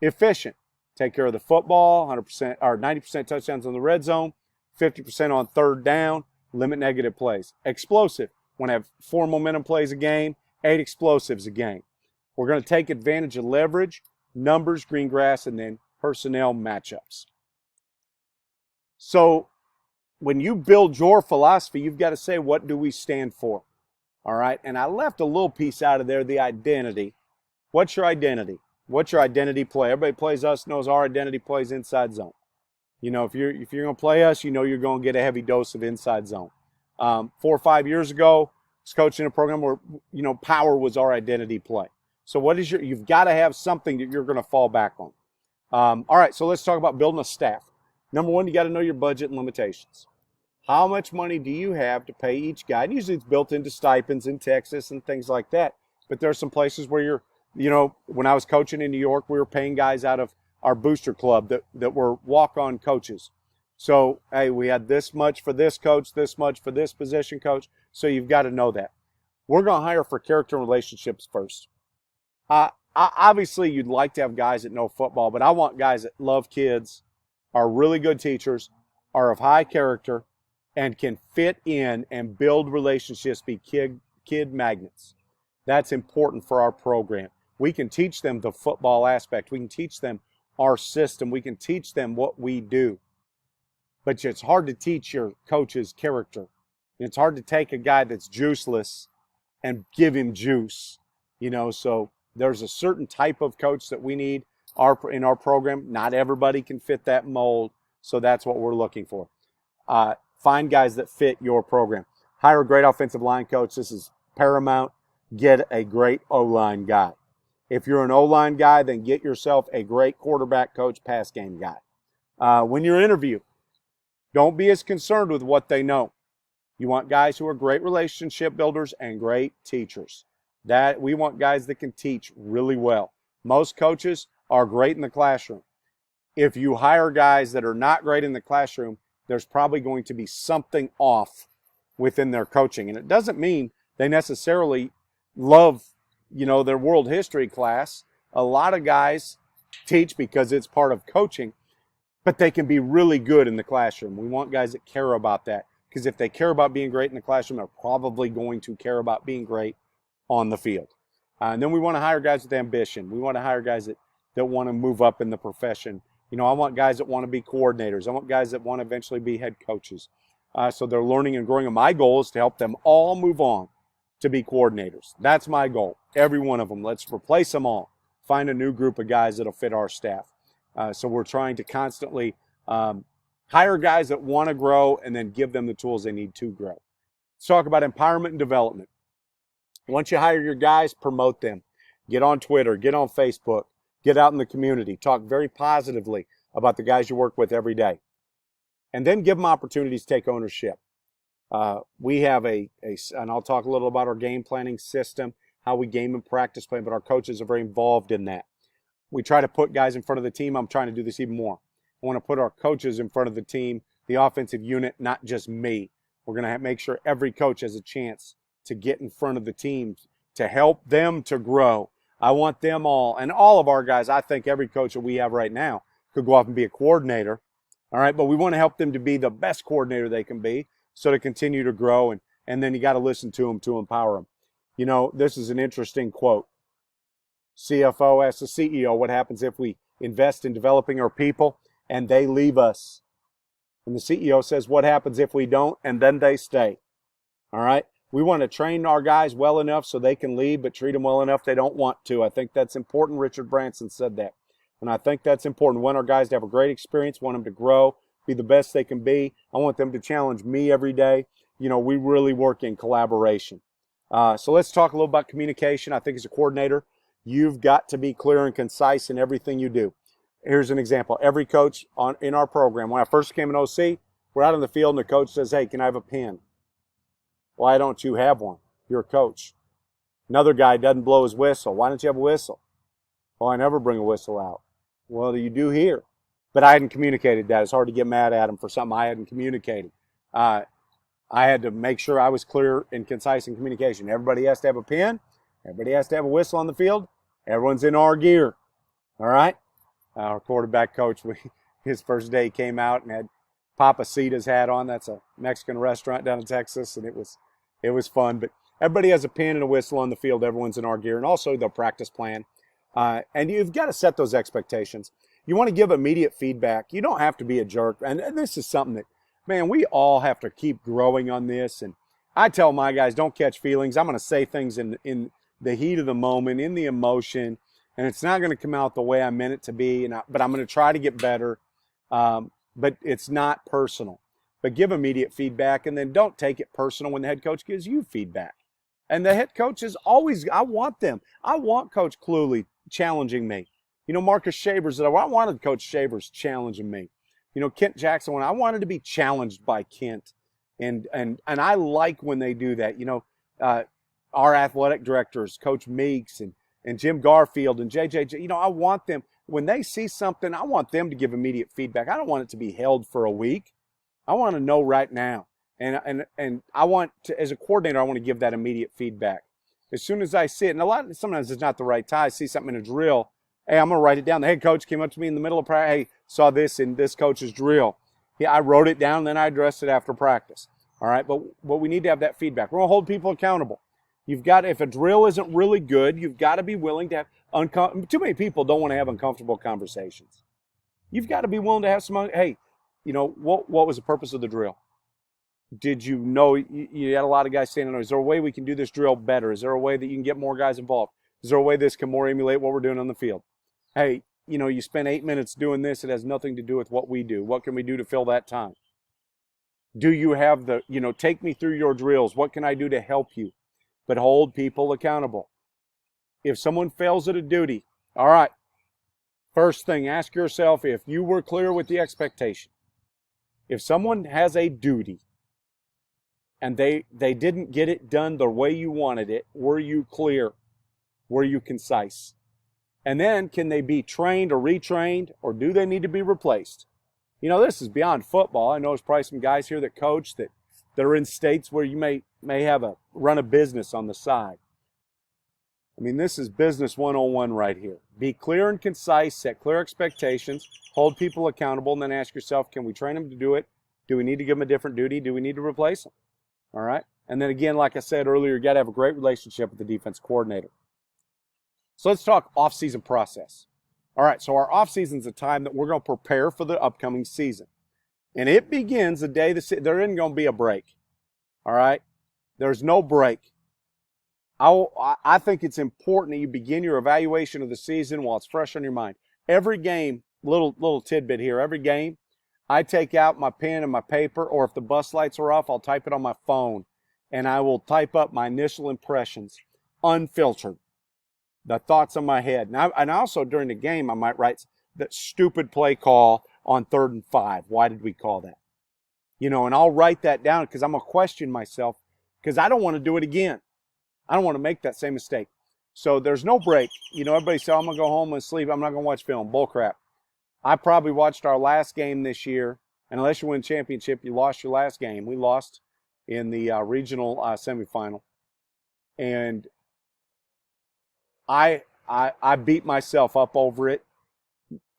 Efficient. Take care of the football, 100% or 90% touchdowns on the red zone, 50% on third down, limit negative plays. Explosive. Want to have 4 momentum plays a game, 8 explosives a game. We're going to take advantage of leverage, numbers, green grass, and then personnel matchups. So when you build your philosophy, you've got to say, what do we stand for? All right. And I left a little piece out of there, the identity. What's your identity? What's your identity play? Everybody plays us, knows our identity plays inside zone. You know, if you're going to play us, you know you're going to get a heavy dose of inside zone. 4 or 5 years ago, I was coaching a program where, you know, power was our identity play. So what is you've got to have something that you're going to fall back on. All right, so let's talk about building a staff. Number one, you got to know your budget and limitations. How much money do you have to pay each guy? And usually it's built into stipends in Texas and things like that. But there are some places where you're, you know, when I was coaching in New York, we were paying guys out of our booster club that were walk-on coaches. So, hey, we had this much for this coach, this much for this position coach. So you've got to know that. We're going to hire for character and relationships first. Obviously, you'd like to have guys that know football, but I want guys that love kids, are really good teachers, are of high character, and can fit in and build relationships, be kid magnets. That's important for our program. We can teach them the football aspect. We can teach them our system. We can teach them what we do. But it's hard to teach your coach's character. It's hard to take a guy that's juiceless and give him juice. You know, so there's a certain type of coach that we need in our program. Not everybody can fit that mold, so that's what we're looking for. Find guys that fit your program. Hire a great offensive line coach. This is paramount. Get a great O-line guy. If you're an O-line guy, then get yourself a great quarterback coach, pass game guy. When you interview, don't be as concerned with what they know. You want guys who are great relationship builders and great teachers. That we want guys that can teach really well. Most coaches are great in the classroom. If you hire guys that are not great in the classroom, there's probably going to be something off within their coaching. And it doesn't mean they necessarily love, you know, their world history class. A lot of guys teach because it's part of coaching, but they can be really good in the classroom. We want guys that care about that, because if they care about being great in the classroom, they're probably going to care about being great on the field. And then we want to hire guys with ambition. We want to hire guys that want to move up in the profession. You know, I want guys that want to be coordinators. I want guys that want to eventually be head coaches. So they're learning and growing. And my goal is to help them all move on to be coordinators. That's my goal. Every one of them. Let's replace them all. Find a new group of guys that'll fit our staff. So we're trying to constantly hire guys that want to grow and then give them the tools they need to grow. Let's talk about empowerment and development. Once you hire your guys, promote them. Get on Twitter. Get on Facebook. Get out in the community. Talk very positively about the guys you work with every day. And then give them opportunities to take ownership. We have and I'll talk a little about our game planning system, how we game and practice plan, but our coaches are very involved in that. We try to put guys in front of the team. I'm trying to do this even more. I want to put our coaches in front of the team, the offensive unit, not just me. We're going to make sure every coach has a chance to get in front of the team, to help them to grow. I want them all, and all of our guys, I think every coach that we have right now could go off and be a coordinator. All right, but we want to help them to be the best coordinator they can be, so to continue to grow, and then you got to listen to them to empower them. You know, this is an interesting quote. CFO asks the CEO, what happens if we invest in developing our people and they leave us? And the CEO says, what happens if we don't and then they stay? All right, we want to train our guys well enough so they can leave, but treat them well enough they don't want to. I think that's important. Richard Branson said that. And I think that's important. We want our guys to have a great experience, want them to grow, be the best they can be. I want them to challenge me every day. You know, we really work in collaboration. So let's talk a little about communication. I think as a coordinator, you've got to be clear and concise in everything you do. Here's an example. Every coach in our program, when I first came in OC, we're out on the field and the coach says, hey, can I have a pen? Why don't you have one? You're a coach. Another guy doesn't blow his whistle. Why don't you have a whistle? Well, I never bring a whistle out. Well, you do here. But I hadn't communicated that. It's hard to get mad at him for something I hadn't communicated. I had to make sure I was clear and concise in communication. Everybody has to have a pen. Everybody has to have a whistle on the field. Everyone's in our gear. All right? Our quarterback coach, his first day came out and had Papacita's hat on. That's a Mexican restaurant down in Texas, and it was fun. But everybody has a pen and a whistle on the field. Everyone's in our gear, and also the practice plan. And you've got to set those expectations. You want to give immediate feedback. You don't have to be a jerk. And this is something that, man, we all have to keep growing on this. And I tell my guys, don't catch feelings. I'm going to say things in the heat of the moment, in the emotion, and it's not going to come out the way I meant it to be. But I'm going to try to get better. But it's not personal. But give immediate feedback, and then don't take it personal when the head coach gives you feedback. And the head coach is always, I want Coach Cluley challenging me. You know, Marcus Shavers, I wanted Coach Shavers challenging me. You know, Kent Jackson, when I wanted to be challenged by Kent. And I like when they do that. You know, our athletic directors, Coach Meeks and Jim Garfield and JJ, you know, I want them, when they see something, I want them to give immediate feedback. I don't want it to be held for a week. I want to know right now. And I want to, as a coordinator, I want to give that immediate feedback. As soon as I see it, and sometimes it's not the right time, I see something in a drill, hey, I'm going to write it down. The head coach came up to me in the middle of practice, hey, saw this in this coach's drill. Yeah, I wrote it down, then I addressed it after practice. All right, but we need to have that feedback. We're going to hold people accountable. You've got, if a drill isn't really good, you've got to be willing to have, too many people don't want to have uncomfortable conversations. You've got to be willing to have some, hey, you know, what was the purpose of the drill? Did you know you had a lot of guys saying, is there a way we can do this drill better? Is there a way that you can get more guys involved? Is there a way this can more emulate what we're doing on the field? Hey, you know, you spend 8 minutes doing this. It has nothing to do with what we do. What can we do to fill that time? Do you have the, you know, take me through your drills. What can I do to help you? But hold people accountable. If someone fails at a duty, all right, first thing, ask yourself if you were clear with the expectation. If someone has a duty and they didn't get it done the way you wanted it, were you clear? Were you concise? And then, can they be trained or retrained, or do they need to be replaced? You know, this is beyond football. I know there's probably some guys here that coach that are in states where you may have run a business on the side. I mean, this is business 101 right here. Be clear and concise, set clear expectations, hold people accountable, and then ask yourself, can we train them to do it? Do we need to give them a different duty? Do we need to replace them? All right? And then again, like I said earlier, you got to have a great relationship with the defense coordinator. So let's talk off-season process. All right, so our off-season is a time that we're going to prepare for the upcoming season. And it begins the day there isn't going to be a break. All right? There's no break. I think it's important that you begin your evaluation of the season while it's fresh on your mind. Every game, little tidbit here, every game, I take out my pen and my paper, or if the bus lights are off, I'll type it on my phone. And I will type up my initial impressions, unfiltered. The thoughts in my head. And also during the game, I might write that stupid play call on 3rd and 5. Why did we call that? You know, and I'll write that down because I'm going to question myself because I don't want to do it again. I don't want to make that same mistake. So there's no break. You know, everybody says, I'm going to go home and sleep. I'm not going to watch film. Bull crap. I probably watched our last game this year. And unless you win championship, you lost your last game. We lost in the regional semifinal. And I beat myself up over it.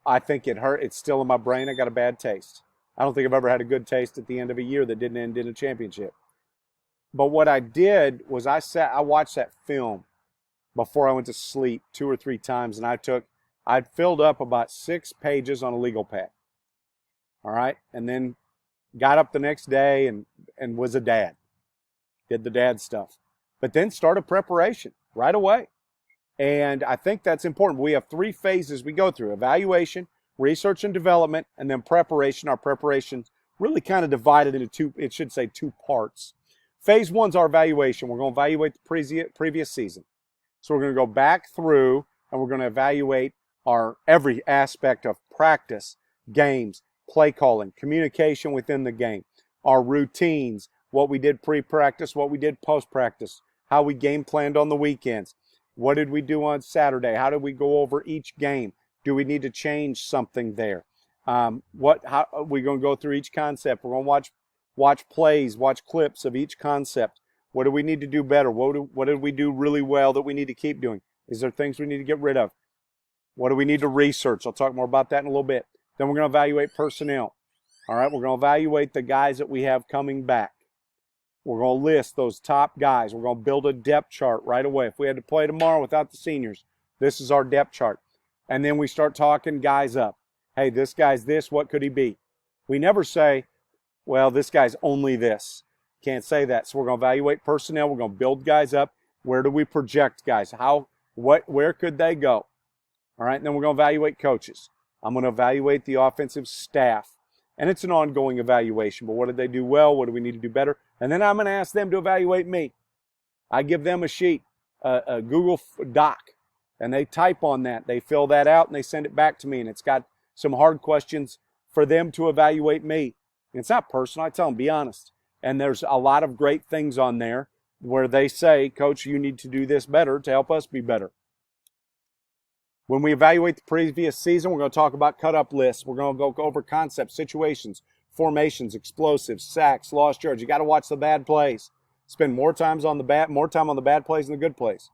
I think it hurt. It's still in my brain. I got a bad taste. I don't think I've ever had a good taste at the end of a year that didn't end in a championship. But what I did was I watched that film before I went to sleep 2 or 3 times, and I'd filled up about 6 pages on a legal pad. All right? And then got up the next day and was a dad. Did the dad stuff. But then started preparation right away. And I think that's important. We have 3 phases we go through: evaluation, research and development, and then preparation. Our preparation really kind of divided into 2 parts. Phase 1 is our evaluation. We're going to evaluate the previous season. So we're going to go back through and we're going to evaluate our every aspect of practice, games, play calling, communication within the game, our routines, what we did pre-practice, what we did post-practice, how we game planned on the weekends. What did we do on Saturday? How did we go over each game? Do we need to change something there? How are we going to go through each concept? We're going to watch plays, watch clips of each concept. What do we need to do better? What did we do really well that we need to keep doing? Is there things we need to get rid of? What do we need to research? I'll talk more about that in a little bit. Then we're going to evaluate personnel. All right, we're going to evaluate the guys that we have coming back. We're going to list those top guys. We're going to build a depth chart right away. If we had to play tomorrow without the seniors, this is our depth chart. And then we start talking guys up. Hey, this guy's this. What could he be? We never say, well, this guy's only this. Can't say that. So we're going to evaluate personnel. We're going to build guys up. Where do we project guys? Where could they go? All right, and then we're going to evaluate coaches. I'm going to evaluate the offensive staff. And it's an ongoing evaluation. But what did they do well? What do we need to do better? And then I'm going to ask them to evaluate me. I give them a sheet, a Google Doc, and they type on that. They fill that out, and they send it back to me. And it's got some hard questions for them to evaluate me. And it's not personal. I tell them, be honest. And there's a lot of great things on there where they say, Coach, you need to do this better to help us be better. When we evaluate the previous season, we're going to talk about cut-up lists. We're going to go over concepts, situations, formations, explosives, sacks, lost yards. You got to watch the bad plays. Spend more time on the bad plays than the good plays.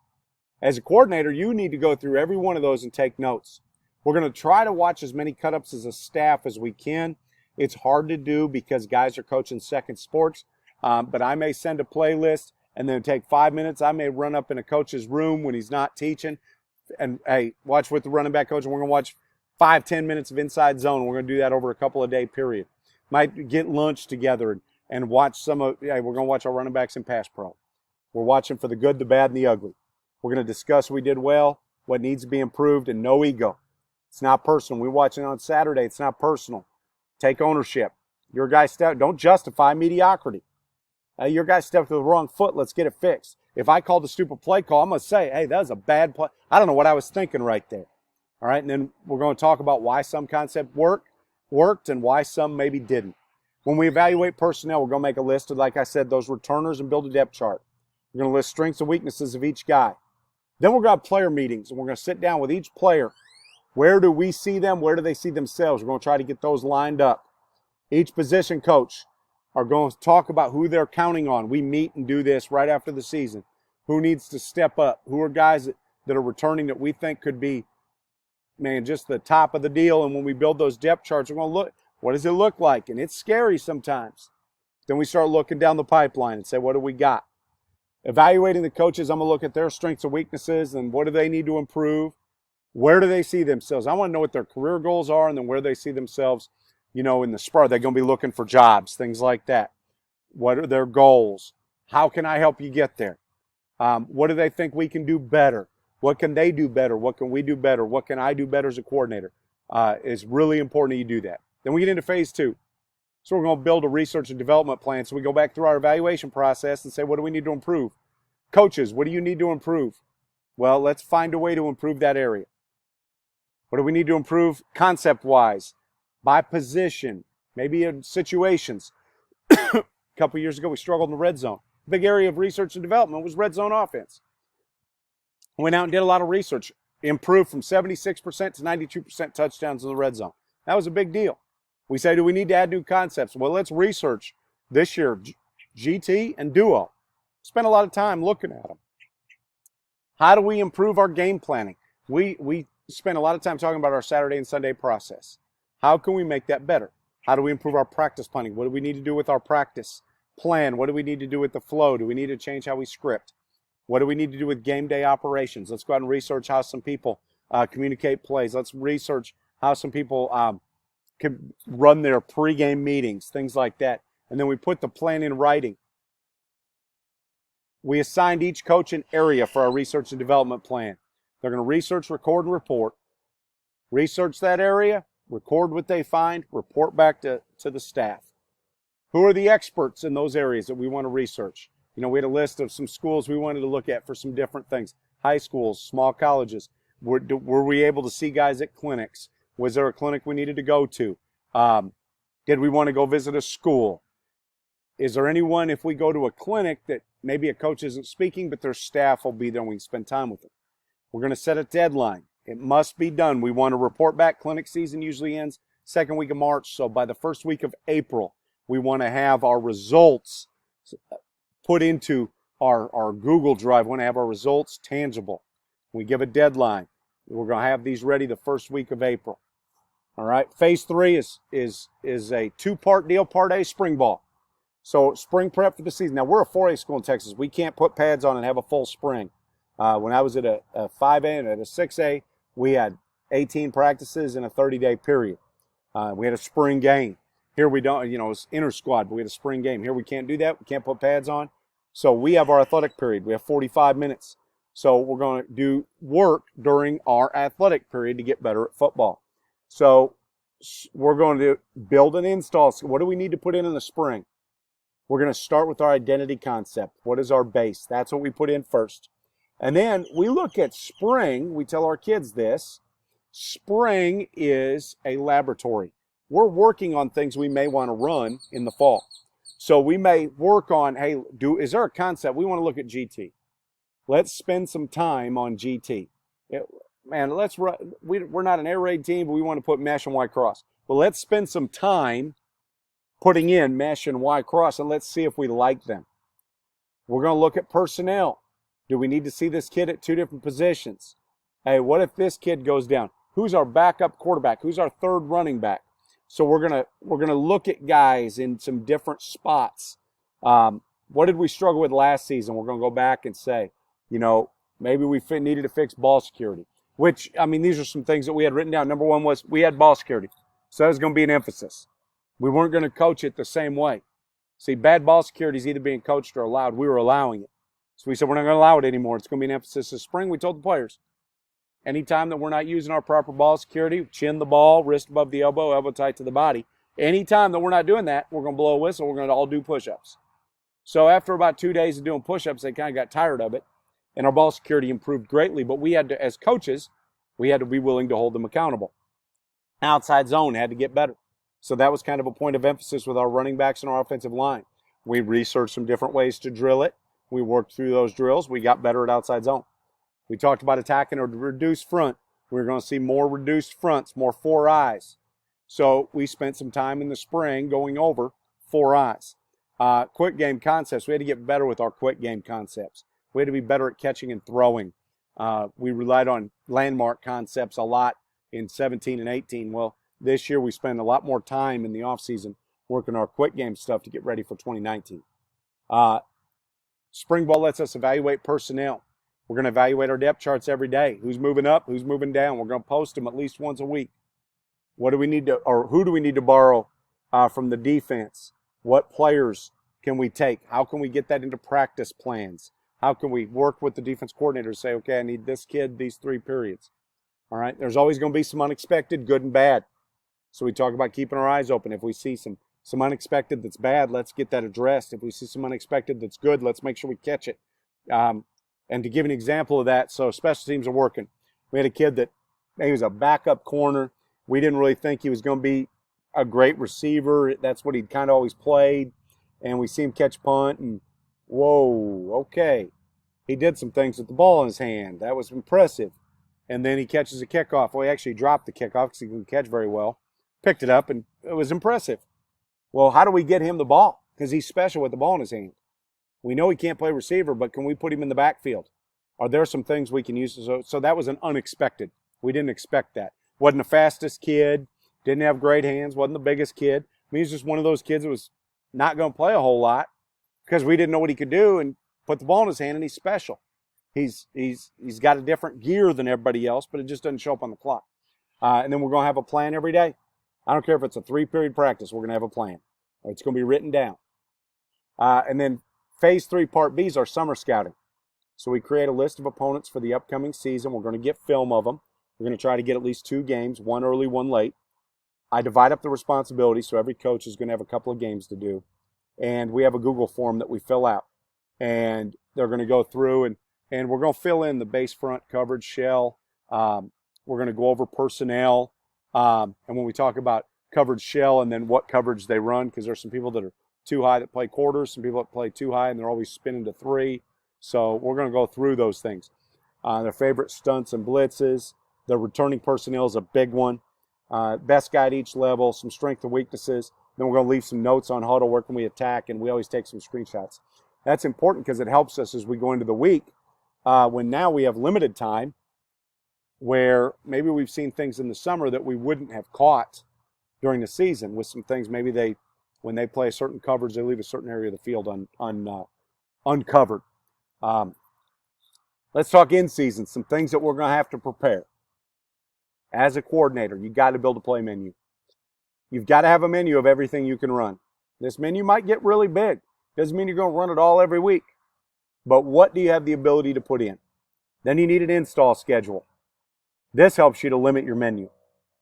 As a coordinator, you need to go through every one of those and take notes. We're going to try to watch as many cut-ups as a staff as we can. It's hard to do because guys are coaching second sports, but I may send a playlist and then take 5 minutes. I may run up in a coach's room when he's not teaching and, hey, watch with the running back coach, and we're going to watch 5-10 minutes of inside zone. We're going to do that over a couple of day period. Might get lunch together and watch we're going to watch our running backs in pass pro. We're watching for the good, the bad, and the ugly. We're going to discuss what we did well, what needs to be improved, and no ego. It's not personal. We're watching on Saturday. It's not personal. Take ownership. Your guy don't justify mediocrity. Your guy stepped with the wrong foot. Let's get it fixed. If I called a stupid play call, I'm going to say, hey, that was a bad play. I don't know what I was thinking right there. All right, and then we're going to talk about why some concept worked and why some maybe didn't. When we evaluate personnel, we're going to make a list of, like I said, those returners and build a depth chart. We're going to list strengths and weaknesses of each guy. Then we're going to have player meetings, and we're going to sit down with each player. Where do we see them? Where do they see themselves? We're going to try to get those lined up. Each position coach are going to talk about who they're counting on. We meet and do this right after the season. Who needs to step up? Who are guys that are returning that we think could be, just the top of the deal? And when we build those depth charts, we're going to look, what does it look like? And it's scary sometimes. Then we start looking down the pipeline and say, what do we got? Evaluating the coaches, I'm going to look at their strengths and weaknesses and what do they need to improve? Where do they see themselves? I want to know what their career goals are and then where they see themselves, in the spur. They're going to be looking for jobs, things like that. What are their goals? How can I help you get there? What do they think we can do better? What can they do better? What can we do better? What can I do better as a coordinator? It's really important that you do that. Then we get into phase 2. So we're going to build a research and development plan. So we go back through our evaluation process and say, what do we need to improve? Coaches, what do you need to improve? Well, let's find a way to improve that area. What do we need to improve concept-wise? By position, maybe in situations. A couple years ago, we struggled in the red zone. Big area of research and development was red zone offense. Went out and did a lot of research. Improved from 76% to 92% touchdowns in the red zone. That was a big deal. We say, do we need to add new concepts? Well, let's research this year GT and Duo. Spend a lot of time looking at them. How do we improve our game planning? We spend a lot of time talking about our Saturday and Sunday process. How can we make that better? How do we improve our practice planning? What do we need to do with our practice plan? What do we need to do with the flow? Do we need to change how we script? What do we need to do with game day operations? Let's go out and research how some people communicate plays. Let's research how some people can run their pregame meetings, things like that. And then we put the plan in writing. We assigned each coach an area for our research and development plan. They're going to research, record, and report. Research that area, record what they find, report back to the staff. Who are the experts in those areas that we want to research? We had a list of some schools we wanted to look at for some different things. High schools, small colleges. Were we able to see guys at clinics? Was there a clinic we needed to go to? Did we want to go visit a school? Is there anyone, if we go to a clinic, that maybe a coach isn't speaking, but their staff will be there and we can spend time with them? We're going to set a deadline. It must be done. We want to report back. Clinic season usually ends second week of March. So by the first week of April, We want to have our results put into our Google Drive. We want to have our results tangible. We give a deadline. We're going to have these ready the first week of April. All right. Phase 3 is a 2-part deal. Part A, spring ball. So spring prep for the season. Now, we're a 4A school in Texas. We can't put pads on and have a full spring. When I was at a 5A and at a 6A, we had 18 practices in a 30-day period. We had a spring game. Here we don't, it's inter-squad, but we had a spring game. Here we can't do that. We can't put pads on. So we have our athletic period. We have 45 minutes. So we're going to do work during our athletic period to get better at football. So we're going to build and install. So what do we need to put in the spring? We're going to start with our identity concept. What is our base? That's what we put in first. And then we look at spring. We tell our kids this. Spring is a laboratory. We're working on things we may want to run in the fall. So we may work on, hey, is there a concept? We want to look at GT. Let's spend some time on GT. Let's run. We're not an air raid team, but we want to put mesh and Y cross. Well, let's spend some time putting in mesh and Y cross, and let's see if we like them. We're going to look at personnel. Do we need to see this kid at 2 different positions? Hey, what if this kid goes down? Who's our backup quarterback? Who's our third running back? So we're gonna look at guys in some different spots. What did we struggle with last season? We're gonna go back and say, maybe we needed to fix ball security. Which, these are some things that we had written down. Number one was we had ball security, so that was going to be an emphasis. We weren't going to coach it the same way. See, bad ball security is either being coached or allowed. We were allowing it, so we said we're not going to allow it anymore. It's going to be an emphasis this spring. We told the players, anytime that we're not using our proper ball security, chin the ball, wrist above the elbow, elbow tight to the body. Anytime that we're not doing that, we're going to blow a whistle. We're going to all do push-ups. So after about 2 days of doing push-ups, they kind of got tired of it, and our ball security improved greatly. But we had to, as coaches, we had to be willing to hold them accountable. Outside zone had to get better. So that was kind of a point of emphasis with our running backs and our offensive line. We researched some different ways to drill it. We worked through those drills. We got better at outside zone. We talked about attacking a reduced front. We're going to see more reduced fronts, more 4 eyes. So we spent some time in the spring going over 4 eyes. Quick game concepts. We had to get better with our quick game concepts. We had to be better at catching and throwing. We relied on landmark concepts a lot in 17 and 18. Well, this year we spent a lot more time in the offseason working our quick game stuff to get ready for 2019. Spring ball lets us evaluate personnel. We're going to evaluate our depth charts every day. Who's moving up? Who's moving down? We're going to post them at least once a week. What do we need to, or who do we need to borrow from the defense? What players can we take? How can we get that into practice plans? How can we work with the defense coordinator to say, okay, I need this kid these 3 periods? All right. There's always going to be some unexpected, good and bad. So we talk about keeping our eyes open. If we see some unexpected that's bad, let's get that addressed. If we see some unexpected that's good, let's make sure we catch it. And to give an example of that, so special teams are working. We had a kid that he was a backup corner. We didn't really think he was going to be a great receiver. That's what he'd kind of always played. And we see him catch punt, and whoa, okay. He did some things with the ball in his hand. That was impressive. And then he catches a kickoff. Well, he actually dropped the kickoff because he couldn't catch very well. Picked it up, and it was impressive. Well, how do we get him the ball? Because he's special with the ball in his hand. We know he can't play receiver, but can we put him in the backfield? Are there some things we can use? So that was an unexpected. We didn't expect that. Wasn't the fastest kid. Didn't have great hands. Wasn't the biggest kid. He's just one of those kids that was not going to play a whole lot because we didn't know what he could do, and put the ball in his hand, and he's special. He's got a different gear than everybody else, but it just doesn't show up on the clock. And then we're going to have a plan every day. I don't care if it's a 3-period practice. We're going to have a plan. Or it's going to be written down. And then Phase 3, Part B is our summer scouting. So we create a list of opponents for the upcoming season. We're going to get film of them. We're going to try to get at least 2 games, 1 early, 1 late. I divide up the responsibility, so every coach is going to have a couple of games to do. And we have a Google form that we fill out. And they're going to go through, and we're going to fill in the base front coverage shell. We're going to go over personnel. And when we talk about coverage shell and then what coverage they run, because there's some people that are too high that play quarters, some people that play too high and they're always spinning to 3. So we're going to go through those things. Their favorite stunts and blitzes. The returning personnel is a big one. Best guy at each level, some strengths and weaknesses. Then we're going to leave some notes on huddle. Where can we attack? And we always take some screenshots. That's important because it helps us as we go into the week when now we have limited time, where maybe we've seen things in the summer that we wouldn't have caught during the season with some things. Maybe when they play a certain coverage, they leave a certain area of the field uncovered. Let's talk in season, some things that we're going to have to prepare. As a coordinator, you got to build a play menu. You've got to have a menu of everything you can run. This menu might get really big. Doesn't mean you're going to run it all every week. But what do you have the ability to put in? Then you need an install schedule. This helps you to limit your menu.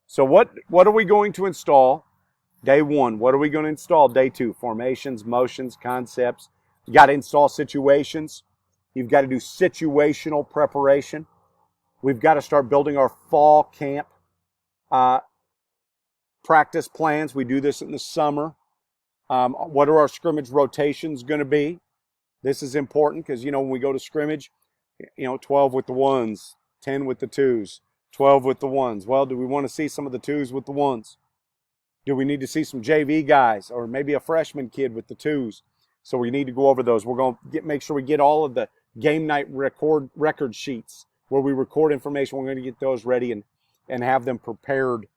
So what are we going to install day one? What are we going to install day two? Formations, motions, concepts. You got to install situations. You've got to do situational preparation. We've got to start building our fall camp practice plans. We do this in the summer. What are our scrimmage rotations going to be? This is important because, when we go to scrimmage, 12 with the ones, 10 with the twos, 12 with the ones. Well, do we want to see some of the twos with the ones? Do we need to see some JV guys or maybe a freshman kid with the twos? So we need to go over those. We're going to make sure we get all of the game night record sheets where we record information. We're going to get those ready and have them prepared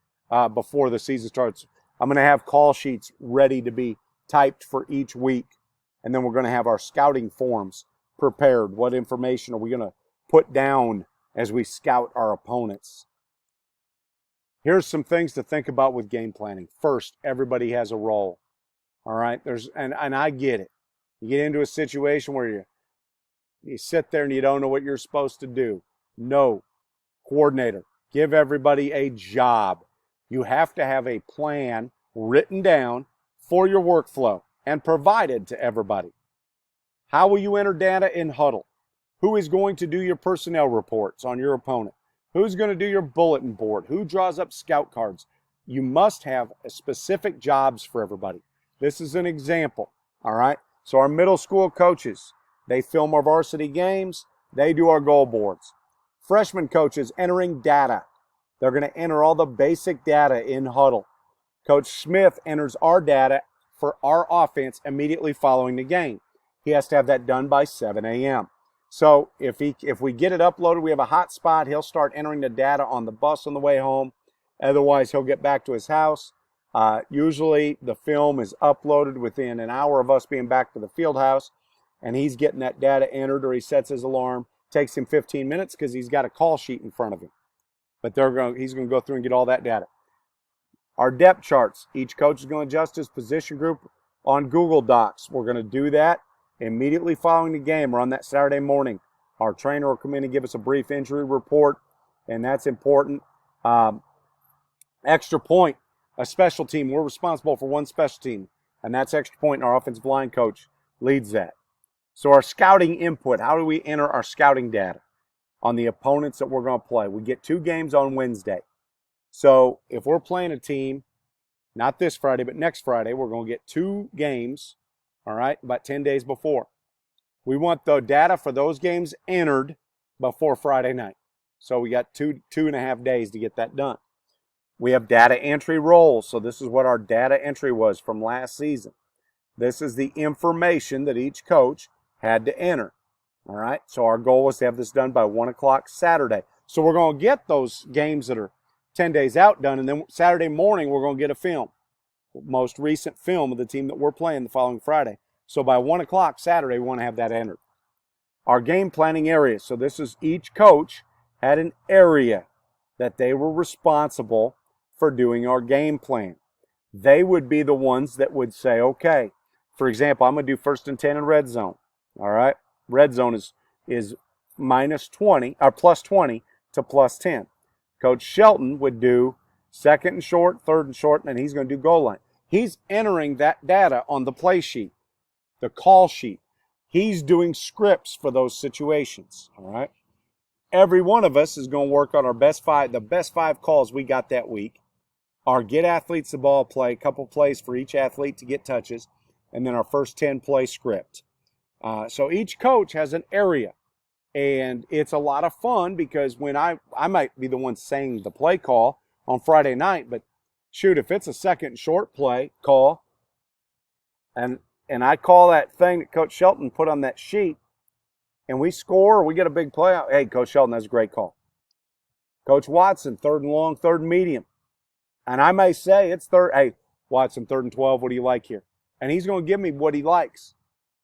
before the season starts. I'm going to have call sheets ready to be typed for each week. And then we're going to have our scouting forms prepared. What information are we going to put down as we scout our opponents? Here's some things to think about with game planning. First, everybody has a role. All right? And I get it. You get into a situation where you sit there and you don't know what you're supposed to do. No. Coordinator, give everybody a job. You have to have a plan written down for your workflow and provided to everybody. How will you enter data in huddle? Who is going to do your personnel reports on your opponent? Who's going to do your bulletin board? Who draws up scout cards? You must have specific jobs for everybody. This is an example, all right? So our middle school coaches, they film our varsity games. They do our goal boards. Freshman coaches entering data. They're going to enter all the basic data in huddle. Coach Smith enters our data for our offense immediately following the game. He has to have that done by 7 a.m. So if we get it uploaded, we have a hot spot, he'll start entering the data on the bus on the way home. Otherwise, he'll get back to his house. Usually the film is uploaded within an hour of us being back to the field house, and he's getting that data entered, or he sets his alarm. Takes him 15 minutes because he's got a call sheet in front of him. But he's going to go through and get all that data. Our depth charts. Each coach is going to adjust his position group on Google Docs. We're going to do that immediately following the game or on that Saturday morning. Our trainer will come in and give us a brief injury report, and that's important. Extra point, a special team. We're responsible for one special team, and that's extra point, and our offensive line coach leads that. So our scouting input, how do we enter our scouting data on the opponents that we're going to play? We get 2 games on Wednesday. So if we're playing a team, not this Friday, but next Friday, we're going to get 2 games, all right, about 10 days before. We want the data for those games entered before Friday night. So we got two and a half days to get that done. We have data entry roles. So this is what our data entry was from last season. This is the information that each coach had to enter. All right, so our goal was to have this done by 1 o'clock Saturday. So we're going to get those games that are 10 days out done, and then Saturday morning we're going to get a film, most recent film of the team that we're playing the following Friday. So by 1 o'clock Saturday, we want to have that entered. Our game planning area. So this is each coach had an area that they were responsible for doing our game plan. They would be the ones that would say, okay, for example, I'm going to do 1st and 10 in red zone. All right. Red zone is minus 20 or plus 20 to plus 10. Coach Shelton would do 2nd and short, 3rd and short, and he's going to do goal line. He's entering that data on the play sheet, the call sheet. He's doing scripts for those situations. All right. Every one of us is going to work on our the best 5 calls we got that week. Our get athletes the ball play, a couple plays for each athlete to get touches, and then our first 10 play script. So each coach has an area, and it's a lot of fun because when I might be the one saying the play call on Friday night, but shoot, if it's a 2nd and short play call, and I call that thing that Coach Shelton put on that sheet, and we score, or we get a big play out. Hey, Coach Shelton, that's a great call. Coach Watson, 3rd and long, 3rd and medium. And I may say it's third. Hey, Watson, 3rd and 12. What do you like here? And he's going to give me what he likes.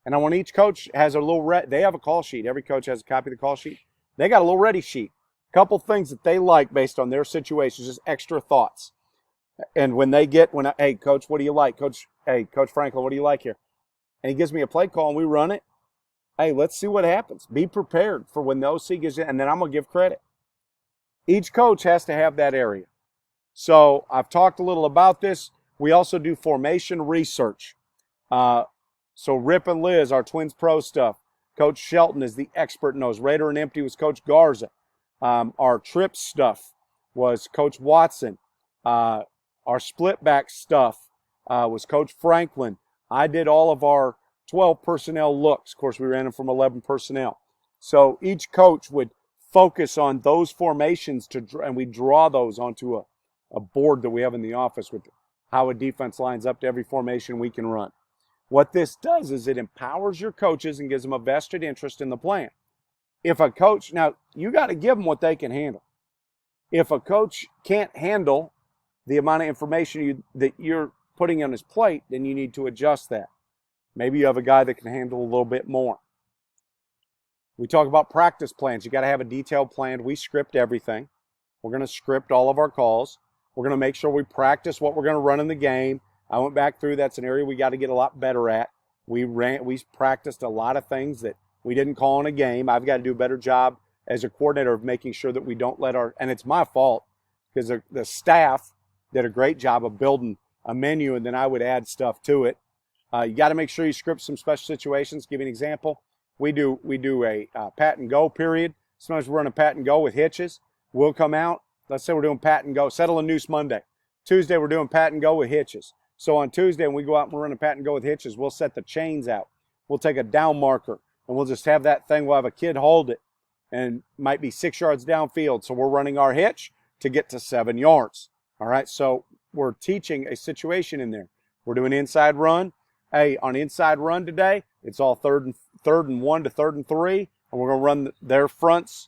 And I want each coach has a little they have a call sheet. Every coach has a copy of the call sheet. They got a little ready sheet. A couple things that they like based on their situations, just extra thoughts. And hey, Coach, what do you like? Coach Franklin, what do you like here? And he gives me a play call and we run it. Hey, let's see what happens. Be prepared for when the OC gives you, and then I'm going to give credit. Each coach has to have that area. So I've talked a little about this. We also do formation research. So Rip and Liz, our Twins Pro stuff. Coach Shelton is the expert in those. Raider and Empty was Coach Garza. Our trip stuff was Coach Watson. Our split back stuff was Coach Franklin. I did all of our 12 personnel looks. Of course, we ran them from 11 personnel. So each coach would focus on those formations and we draw those onto a board that we have in the office with how a defense lines up to every formation we can run. What this does is it empowers your coaches and gives them a vested interest in the plan. If a coach, now you got to give them what they can handle. If a coach can't handle the amount of information that you're putting on his plate, then you need to adjust that. Maybe you have a guy that can handle a little bit more. We talk about practice plans. You got to have a detailed plan. We script everything. We're going to script all of our calls. We're going to make sure we practice what we're going to run in the game. I went back through. That's an area we got to get a lot better at. We practiced a lot of things that we didn't call in a game. I've got to do a better job as a coordinator of making sure that we don't let and it's my fault because the staff did a great job of building a menu and then I would add stuff to it. You got to make sure you script some special situations. Give you an example. We do a pat and go period. Sometimes we're running pat and go with hitches. We'll come out. Let's say we're doing pat and go. Settle a noose Monday. Tuesday we're doing pat and go with hitches. So on Tuesday when we go out and we're running pat and go with hitches, we'll set the chains out. We'll take a down marker and we'll just have that thing. We'll have a kid hold it and might be 6 yards downfield. So we're running our hitch to get to 7 yards. All right. So we're teaching a situation in there. We're doing inside run. Hey, on inside run today, it's all third and 1 to 3rd and 3, and we're going to run their fronts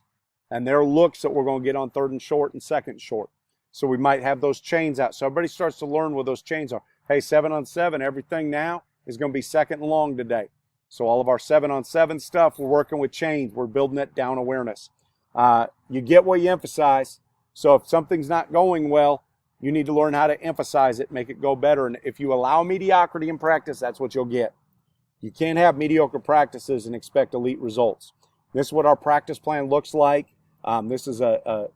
and their looks that we're going to get on 3rd and short and 2nd short. So we might have those chains out. So everybody starts to learn what those chains are. Hey, 7 on 7, everything now is going to be 2nd and long today. So all of our 7 on 7 stuff, we're working with chains. We're building that down awareness. You get what you emphasize. So if something's not going well, you need to learn how to emphasize it, make it go better. And if you allow mediocrity in practice, that's what you'll get. You can't have mediocre practices and expect elite results. This is what our practice plan looks like. This is a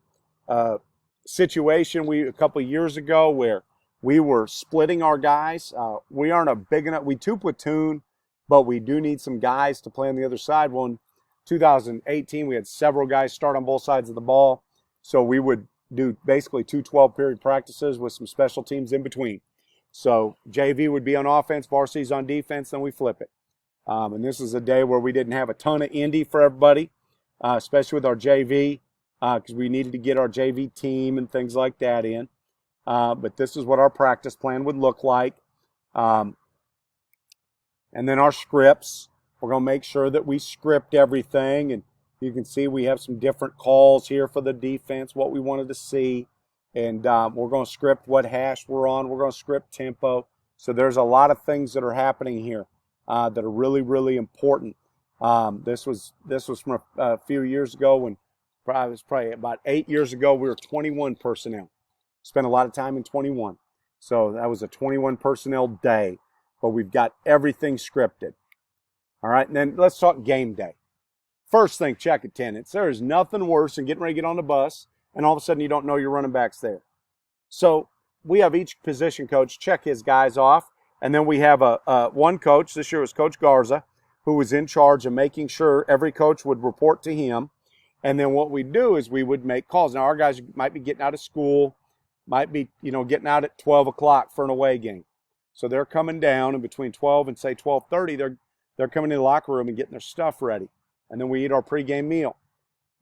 situation a couple of years ago where we were splitting our guys. We aren't a big enough, we 2-platoon, but we do need some guys to play on the other side. Well, in 2018, we had several guys start on both sides of the ball. So we would do basically 2 12-period practices with some special teams in between. So JV would be on offense, varsity's on defense, then we flip it. And this is a day where we didn't have a ton of Indy for everybody, especially with our JV, because we needed to get our JV team and things like that in. But this is what our practice plan would look like. And then our scripts, we're going to make sure that we script everything. And you can see we have some different calls here for the defense, what we wanted to see. And we're going to script what hash we're on. We're going to script tempo. So there's a lot of things that are happening here that are really, really important. This was from a few years ago when it was probably about 8 years ago. We were 21 personnel. Spent a lot of time in 21. So that was a 21 personnel day. But we've got everything scripted. All right, and then let's talk game day. First thing, check attendance. There is nothing worse than getting ready to get on the bus and all of a sudden you don't know your running back's there. So we have each position coach check his guys off, and then we have one coach, this year was Coach Garza, who was in charge of making sure every coach would report to him. And then what we do is we would make calls. Now our guys might be getting out of school, might be getting out at 12 o'clock for an away game. So they're coming down, and between 12 and say 12:30, they're coming in the locker room and getting their stuff ready. And then we eat our pregame meal.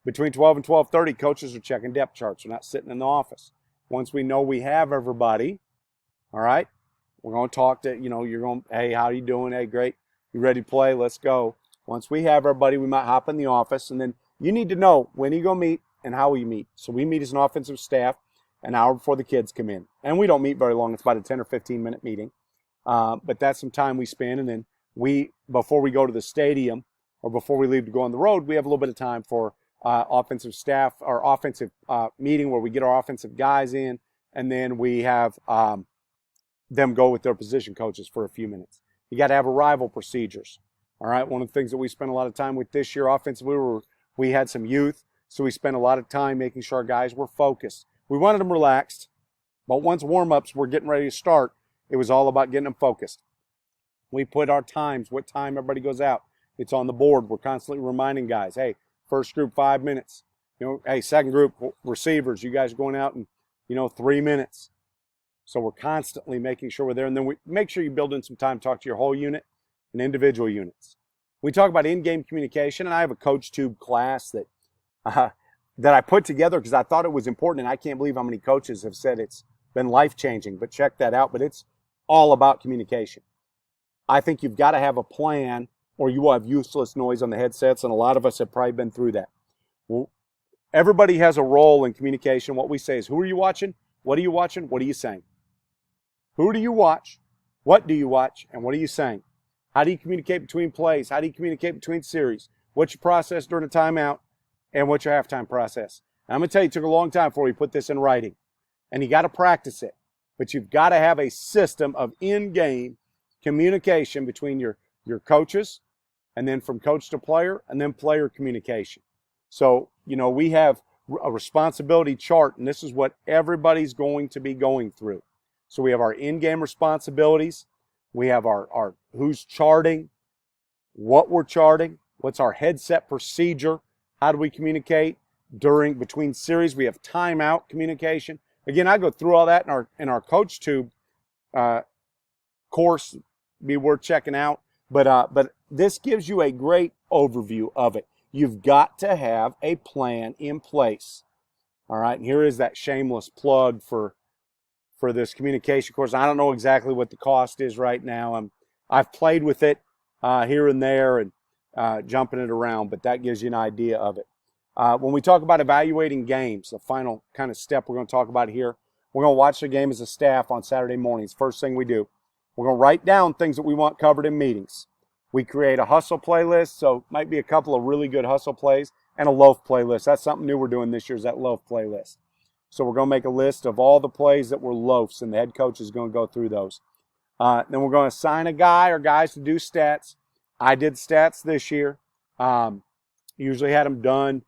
Between 12 and 12:30, coaches are checking depth charts. They're not sitting in the office. Once we know we have everybody, all right, We're going to talk to, you're going, hey, how you doing? Hey, great. You ready to play? Let's go. Once we have everybody, we might hop in the office, and then you need to know when you go meet and how we meet. So we meet as an offensive staff an hour before the kids come in. And we don't meet very long. It's about a 10 or 15-minute meeting. But that's some time we spend. And then before we go to the stadium or before we leave to go on the road, we have a little bit of time for offensive staff or offensive meeting where we get our offensive guys in. And then we have them go with their position coaches for a few minutes. You got to have arrival procedures. All right. One of the things that we spent a lot of time with this year offensively, we had some youth. So we spent a lot of time making sure our guys were focused. We wanted them relaxed. But once warm-ups were getting ready to start, it was all about getting them focused. We put our times, what time everybody goes out. It's on the board. We're constantly reminding guys, hey, first group 5 minutes. Hey, second group receivers, you guys are going out in 3 minutes. So we're constantly making sure we're there. And then we make sure you build in some time to talk to your whole unit and individual units. We talk about in-game communication, and I have a Coach Tube class that I put together because I thought it was important, and I can't believe how many coaches have said it's been life-changing, but check that out. But it's all about communication. I think you've got to have a plan or you will have useless noise on the headsets, and a lot of us have probably been through that. Well, everybody has a role in communication. What we say is, who are you watching? What are you watching? What are you saying? Who do you watch? What do you watch? And what are you saying? How do you communicate between plays? How do you communicate between series? What's your process during a timeout? And what's your halftime process? And I'm going to tell you, it took a long time before we put this in writing. And you got to practice it. But you've got to have a system of in-game communication between your coaches, and then from coach to player, and then player communication. So, we have a responsibility chart, and this is what everybody's going to be going through. So we have our in-game responsibilities. We have our who's charting, what we're charting, what's our headset procedure, how do we communicate between series. We have timeout communication. Again, I go through all that in our Coach Tube course. Be worth checking out. But this gives you a great overview of it. You've got to have a plan in place. All right, and here is that shameless plug for this communication course. I don't know exactly what the cost is right now. I've played with it here and there and jumping it around, but that gives you an idea of it. When we talk about evaluating games, the final kind of step we're going to talk about here, we're going to watch the game as a staff on Saturday mornings. First thing we do, we're going to write down things that we want covered in meetings. We create a hustle playlist, so it might be a couple of really good hustle plays, and a loaf playlist. That's something new we're doing this year, is that loaf playlist. So we're going to make a list of all the plays that were loafs, and the head coach is going to go through those. Then we're going to assign a guy or guys to do stats. I did stats this year. Usually had them done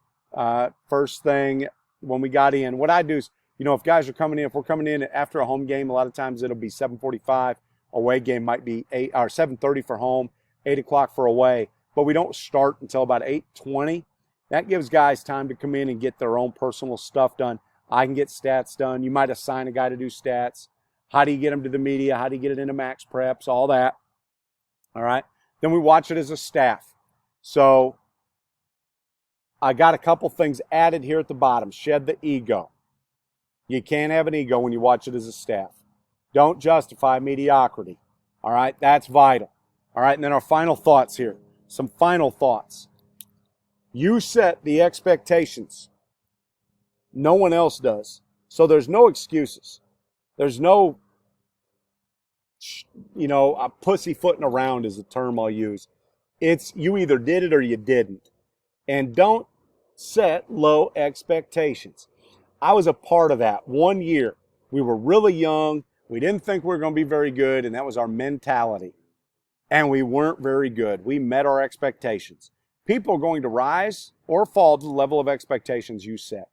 first thing when we got in. What I do is, if guys are coming in, if we're coming in after a home game, a lot of times it'll be 7:45. Away game might be 7:30 for home, 8 o'clock for away. But we don't start until about 8:20. That gives guys time to come in and get their own personal stuff done. I can get stats done. You might assign a guy to do stats. How do you get them to the media? How do you get it into max preps? All that. All right. Then we watch it as a staff. So I got a couple things added here at the bottom. Shed the ego. You can't have an ego when you watch it as a staff. Don't justify mediocrity. All right. That's vital. All right. And then our final thoughts here. Some final thoughts. You set the expectations. No one else does. So there's no excuses. There's no, pussyfooting around is the term I'll use. It's you either did it or you didn't. And don't set low expectations. I was a part of that. 1 year, we were really young. We didn't think we were going to be very good, and that was our mentality. And we weren't very good. We met our expectations. People are going to rise or fall to the level of expectations you set.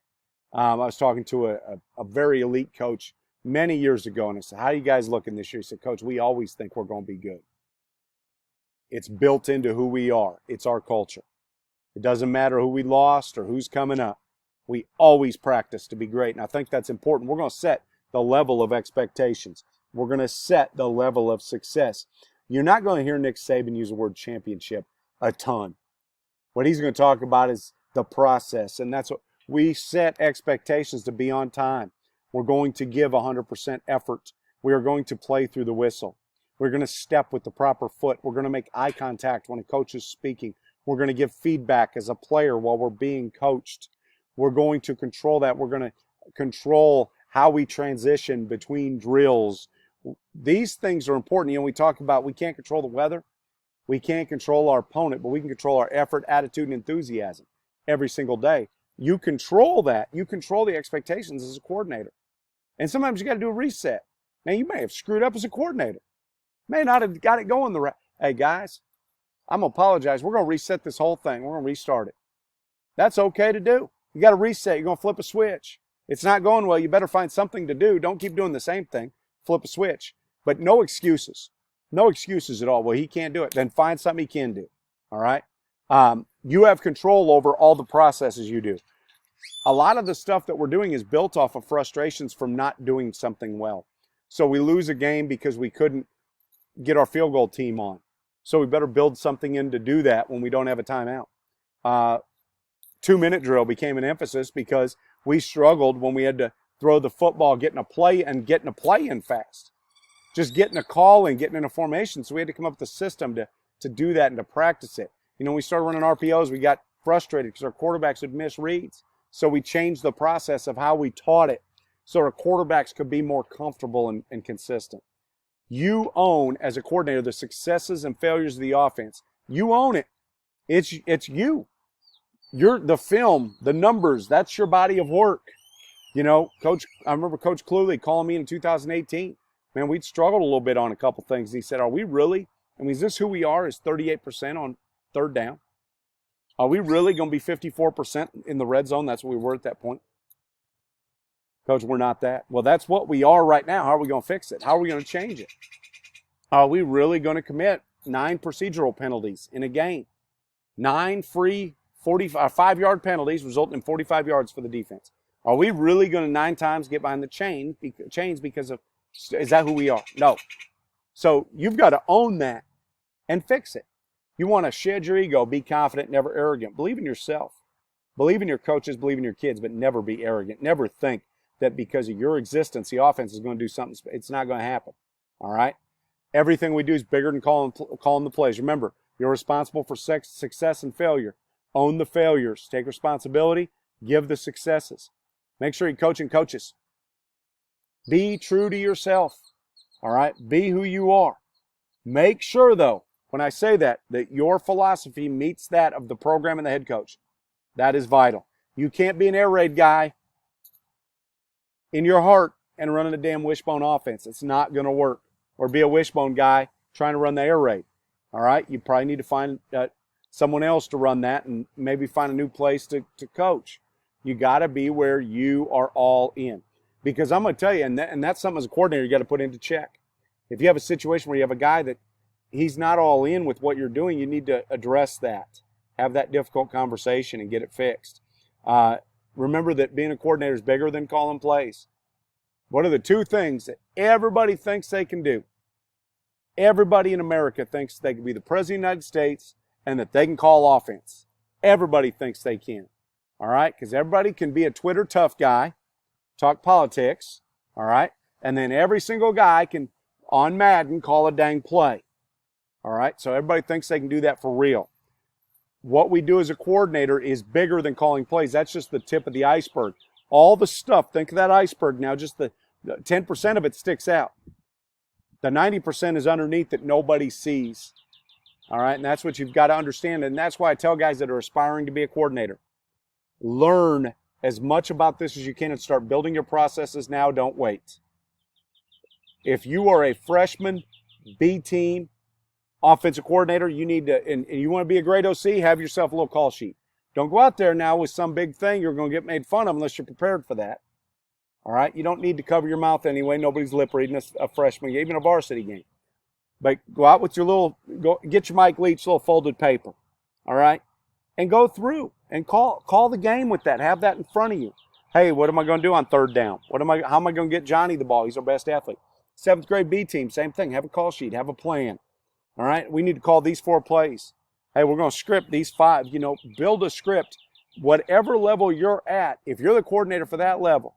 I was talking to a very elite coach many years ago, and I said, how are you guys looking this year? He said, Coach, we always think we're going to be good. It's built into who we are. It's our culture. It doesn't matter who we lost or who's coming up. We always practice to be great, and I think that's important. We're going to set the level of expectations. We're going to set the level of success. You're not going to hear Nick Saban use the word championship a ton. What he's going to talk about is the process, and that's what we set expectations to be on time. We're going to give 100% effort. We are going to play through the whistle. We're going to step with the proper foot. We're going to make eye contact when a coach is speaking. We're going to give feedback as a player while we're being coached. We're going to control that. We're going to control how we transition between drills. These things are important. You know, we talk about we can't control the weather. We can't control our opponent, but we can control our effort, attitude, and enthusiasm every single day. You control that. You control the expectations as a coordinator. And sometimes you got to do a reset. Man, you may have screwed up as a coordinator. May not have got it going the right. Hey, guys, I'm going to apologize. We're going to reset this whole thing. We're going to restart it. That's okay to do. You got to reset. You're going to flip a switch. It's not going well. You better find something to do. Don't keep doing the same thing. Flip a switch. But no excuses. No excuses at all. Well, he can't do it. Then find something he can do. All right? You have control over all the processes you do. A lot of the stuff that we're doing is built off of frustrations from not doing something well. So we lose a game because we couldn't get our field goal team on. So we better build something in to do that when we don't have a timeout. 2-minute drill became an emphasis because we struggled when we had to throw the football, getting a play in fast. Just getting a call and getting in a formation. So we had to come up with a system to do that and to practice it. You know, when we started running RPOs, we got frustrated because our quarterbacks would miss reads. So we changed the process of how we taught it so our quarterbacks could be more comfortable and consistent. You own, as a coordinator, the successes and failures of the offense. You own it. It's you. You're the film, the numbers. That's your body of work. You know, I remember Coach Cluley calling me in 2018. Man, we'd struggled a little bit on a couple things. He said, are we really, I mean, is this who we are? Is 38% on third down? Are we really going to be 54% in the red zone? That's what we were at that point. Coach, we're not that. Well, that's what we are right now. How are we going to fix it? How are we going to change it? Are we really going to commit 9 procedural penalties in a game? 9 free 5-yard penalties resulting in 45 yards for the defense. Are we really going to 9 times get behind the chains because of, is that who we are? No. So you've got to own that and fix it. You want to shed your ego, be confident, never arrogant. Believe in yourself. Believe in your coaches, believe in your kids, but never be arrogant. Never think that because of your existence, the offense is going to do something. It's not going to happen. All right? Everything we do is bigger than calling the plays. Remember, you're responsible for success and failure. Own the failures. Take responsibility. Give the successes. Make sure you're coaching coaches. Be true to yourself. All right? Be who you are. Make sure, though, when I say that your philosophy meets that of the program and the head coach. That is vital. You can't be an air raid guy in your heart and running a damn wishbone offense. It's not going to work. Or be a wishbone guy trying to run the air raid. All right? You probably need to find someone else to run that and maybe find a new place to coach. You got to be where you are all in. Because I'm going to tell you, and that's something as a coordinator you got to put into check. If you have a situation where you have a guy that he's not all in with what you're doing, you need to address that. Have that difficult conversation and get it fixed. Remember that being a coordinator is bigger than calling plays. What are the 2 things that everybody thinks they can do? Everybody in America thinks they can be the President of the United States and that they can call offense. Everybody thinks they can. All right? Because everybody can be a Twitter tough guy, talk politics. All right? And then every single guy can, on Madden, call a dang play. All right? So everybody thinks they can do that for real. What we do as a coordinator is bigger than calling plays. That's just the tip of the iceberg. All the stuff, think of that iceberg now, just the 10% of it sticks out. The 90% is underneath that nobody sees. All right, and that's what you've got to understand. And that's why I tell guys that are aspiring to be a coordinator, learn as much about this as you can and start building your processes now. Don't wait. If you are a freshman B team offensive coordinator, you need to, and you want to be a great OC, have yourself a little call sheet. Don't go out there now with some big thing you're going to get made fun of unless you're prepared for that. All right? You don't need to cover your mouth anyway. Nobody's lip reading a freshman game, even a varsity game. But go out with your get your Mike Leach little folded paper. All right? And go through and call the game with that. Have that in front of you. Hey, what am I going to do on third down? How am I going to get Johnny the ball? He's our best athlete. 7th grade B team, same thing. Have a call sheet. Have a plan. All right? We need to call these 4 plays. Hey, we're going to script these 5. Build a script. Whatever level you're at, if you're the coordinator for that level,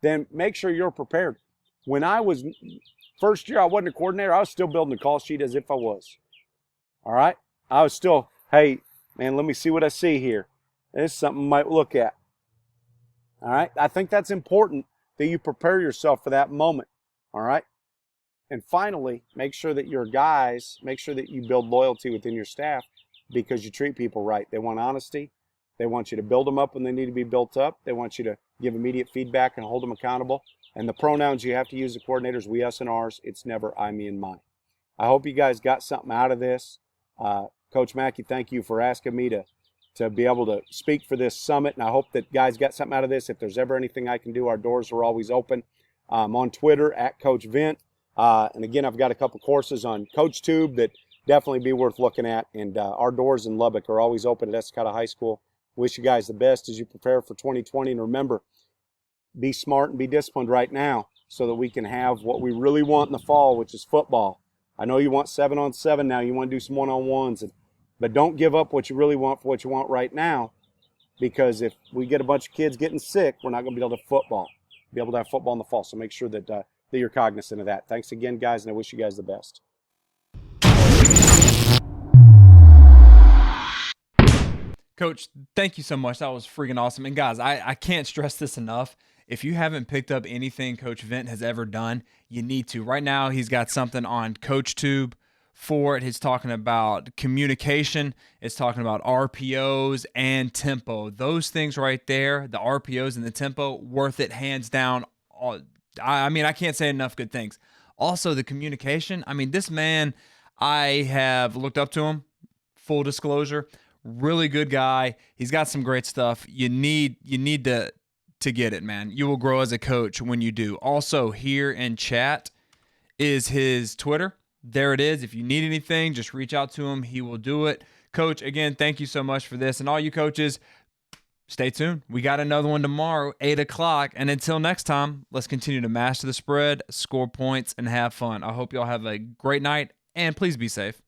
then make sure you're prepared. When I was first year, I wasn't a coordinator. I was still building the call sheet as if I was. All right? I was still, hey, man, let me see what I see here. This is something I might look at. All right? I think that's important that you prepare yourself for that moment. All right? And finally, make sure that your guys, make sure that you build loyalty within your staff because you treat people right. They want honesty. They want you to build them up when they need to be built up. They want you to give immediate feedback and hold them accountable. And the pronouns you have to use, the coordinators, we, us, and ours. It's never I, me, and mine. I hope you guys got something out of this. Coach Mackey, thank you for asking me to be able to speak for this summit. And I hope that guys got something out of this. If there's ever anything I can do, our doors are always open. I'm on Twitter at Coach Vint. And again, I've got a couple courses on CoachTube that definitely be worth looking at. And our doors in Lubbock are always open at Estacado High School. Wish you guys the best as you prepare for 2020. And remember, be smart and be disciplined right now so that we can have what we really want in the fall, which is football. I know you want 7-on-7 now. You want to do some one-on-ones. But don't give up what you really want for what you want right now, because if we get a bunch of kids getting sick, we're not going to be able to have football in the fall. So make sure that you're cognizant of that. Thanks again, guys, and I wish you guys the best. Coach, thank you so much. That was freaking awesome. And guys, I can't stress this enough. If you haven't picked up anything Coach Vint has ever done, you need to. Right now, he's got something on CoachTube for it. He's talking about communication. It's talking about RPOs and tempo. Those things right there, the RPOs and the tempo, worth it hands down. I mean, I can't say enough good things. Also, the communication. I mean, this man, I have looked up to him. Full disclosure, really good guy. He's got some great stuff. You need to get it, man. You will grow as a coach when you do. Also, here in chat is his Twitter. There it is. If you need anything, just reach out to him. He will do it. Coach, again, thank you so much for this. And all you coaches, stay tuned. We got another one tomorrow, 8 o'clock. And until next time, let's continue to master the spread, score points, and have fun. I hope y'all have a great night, and please be safe.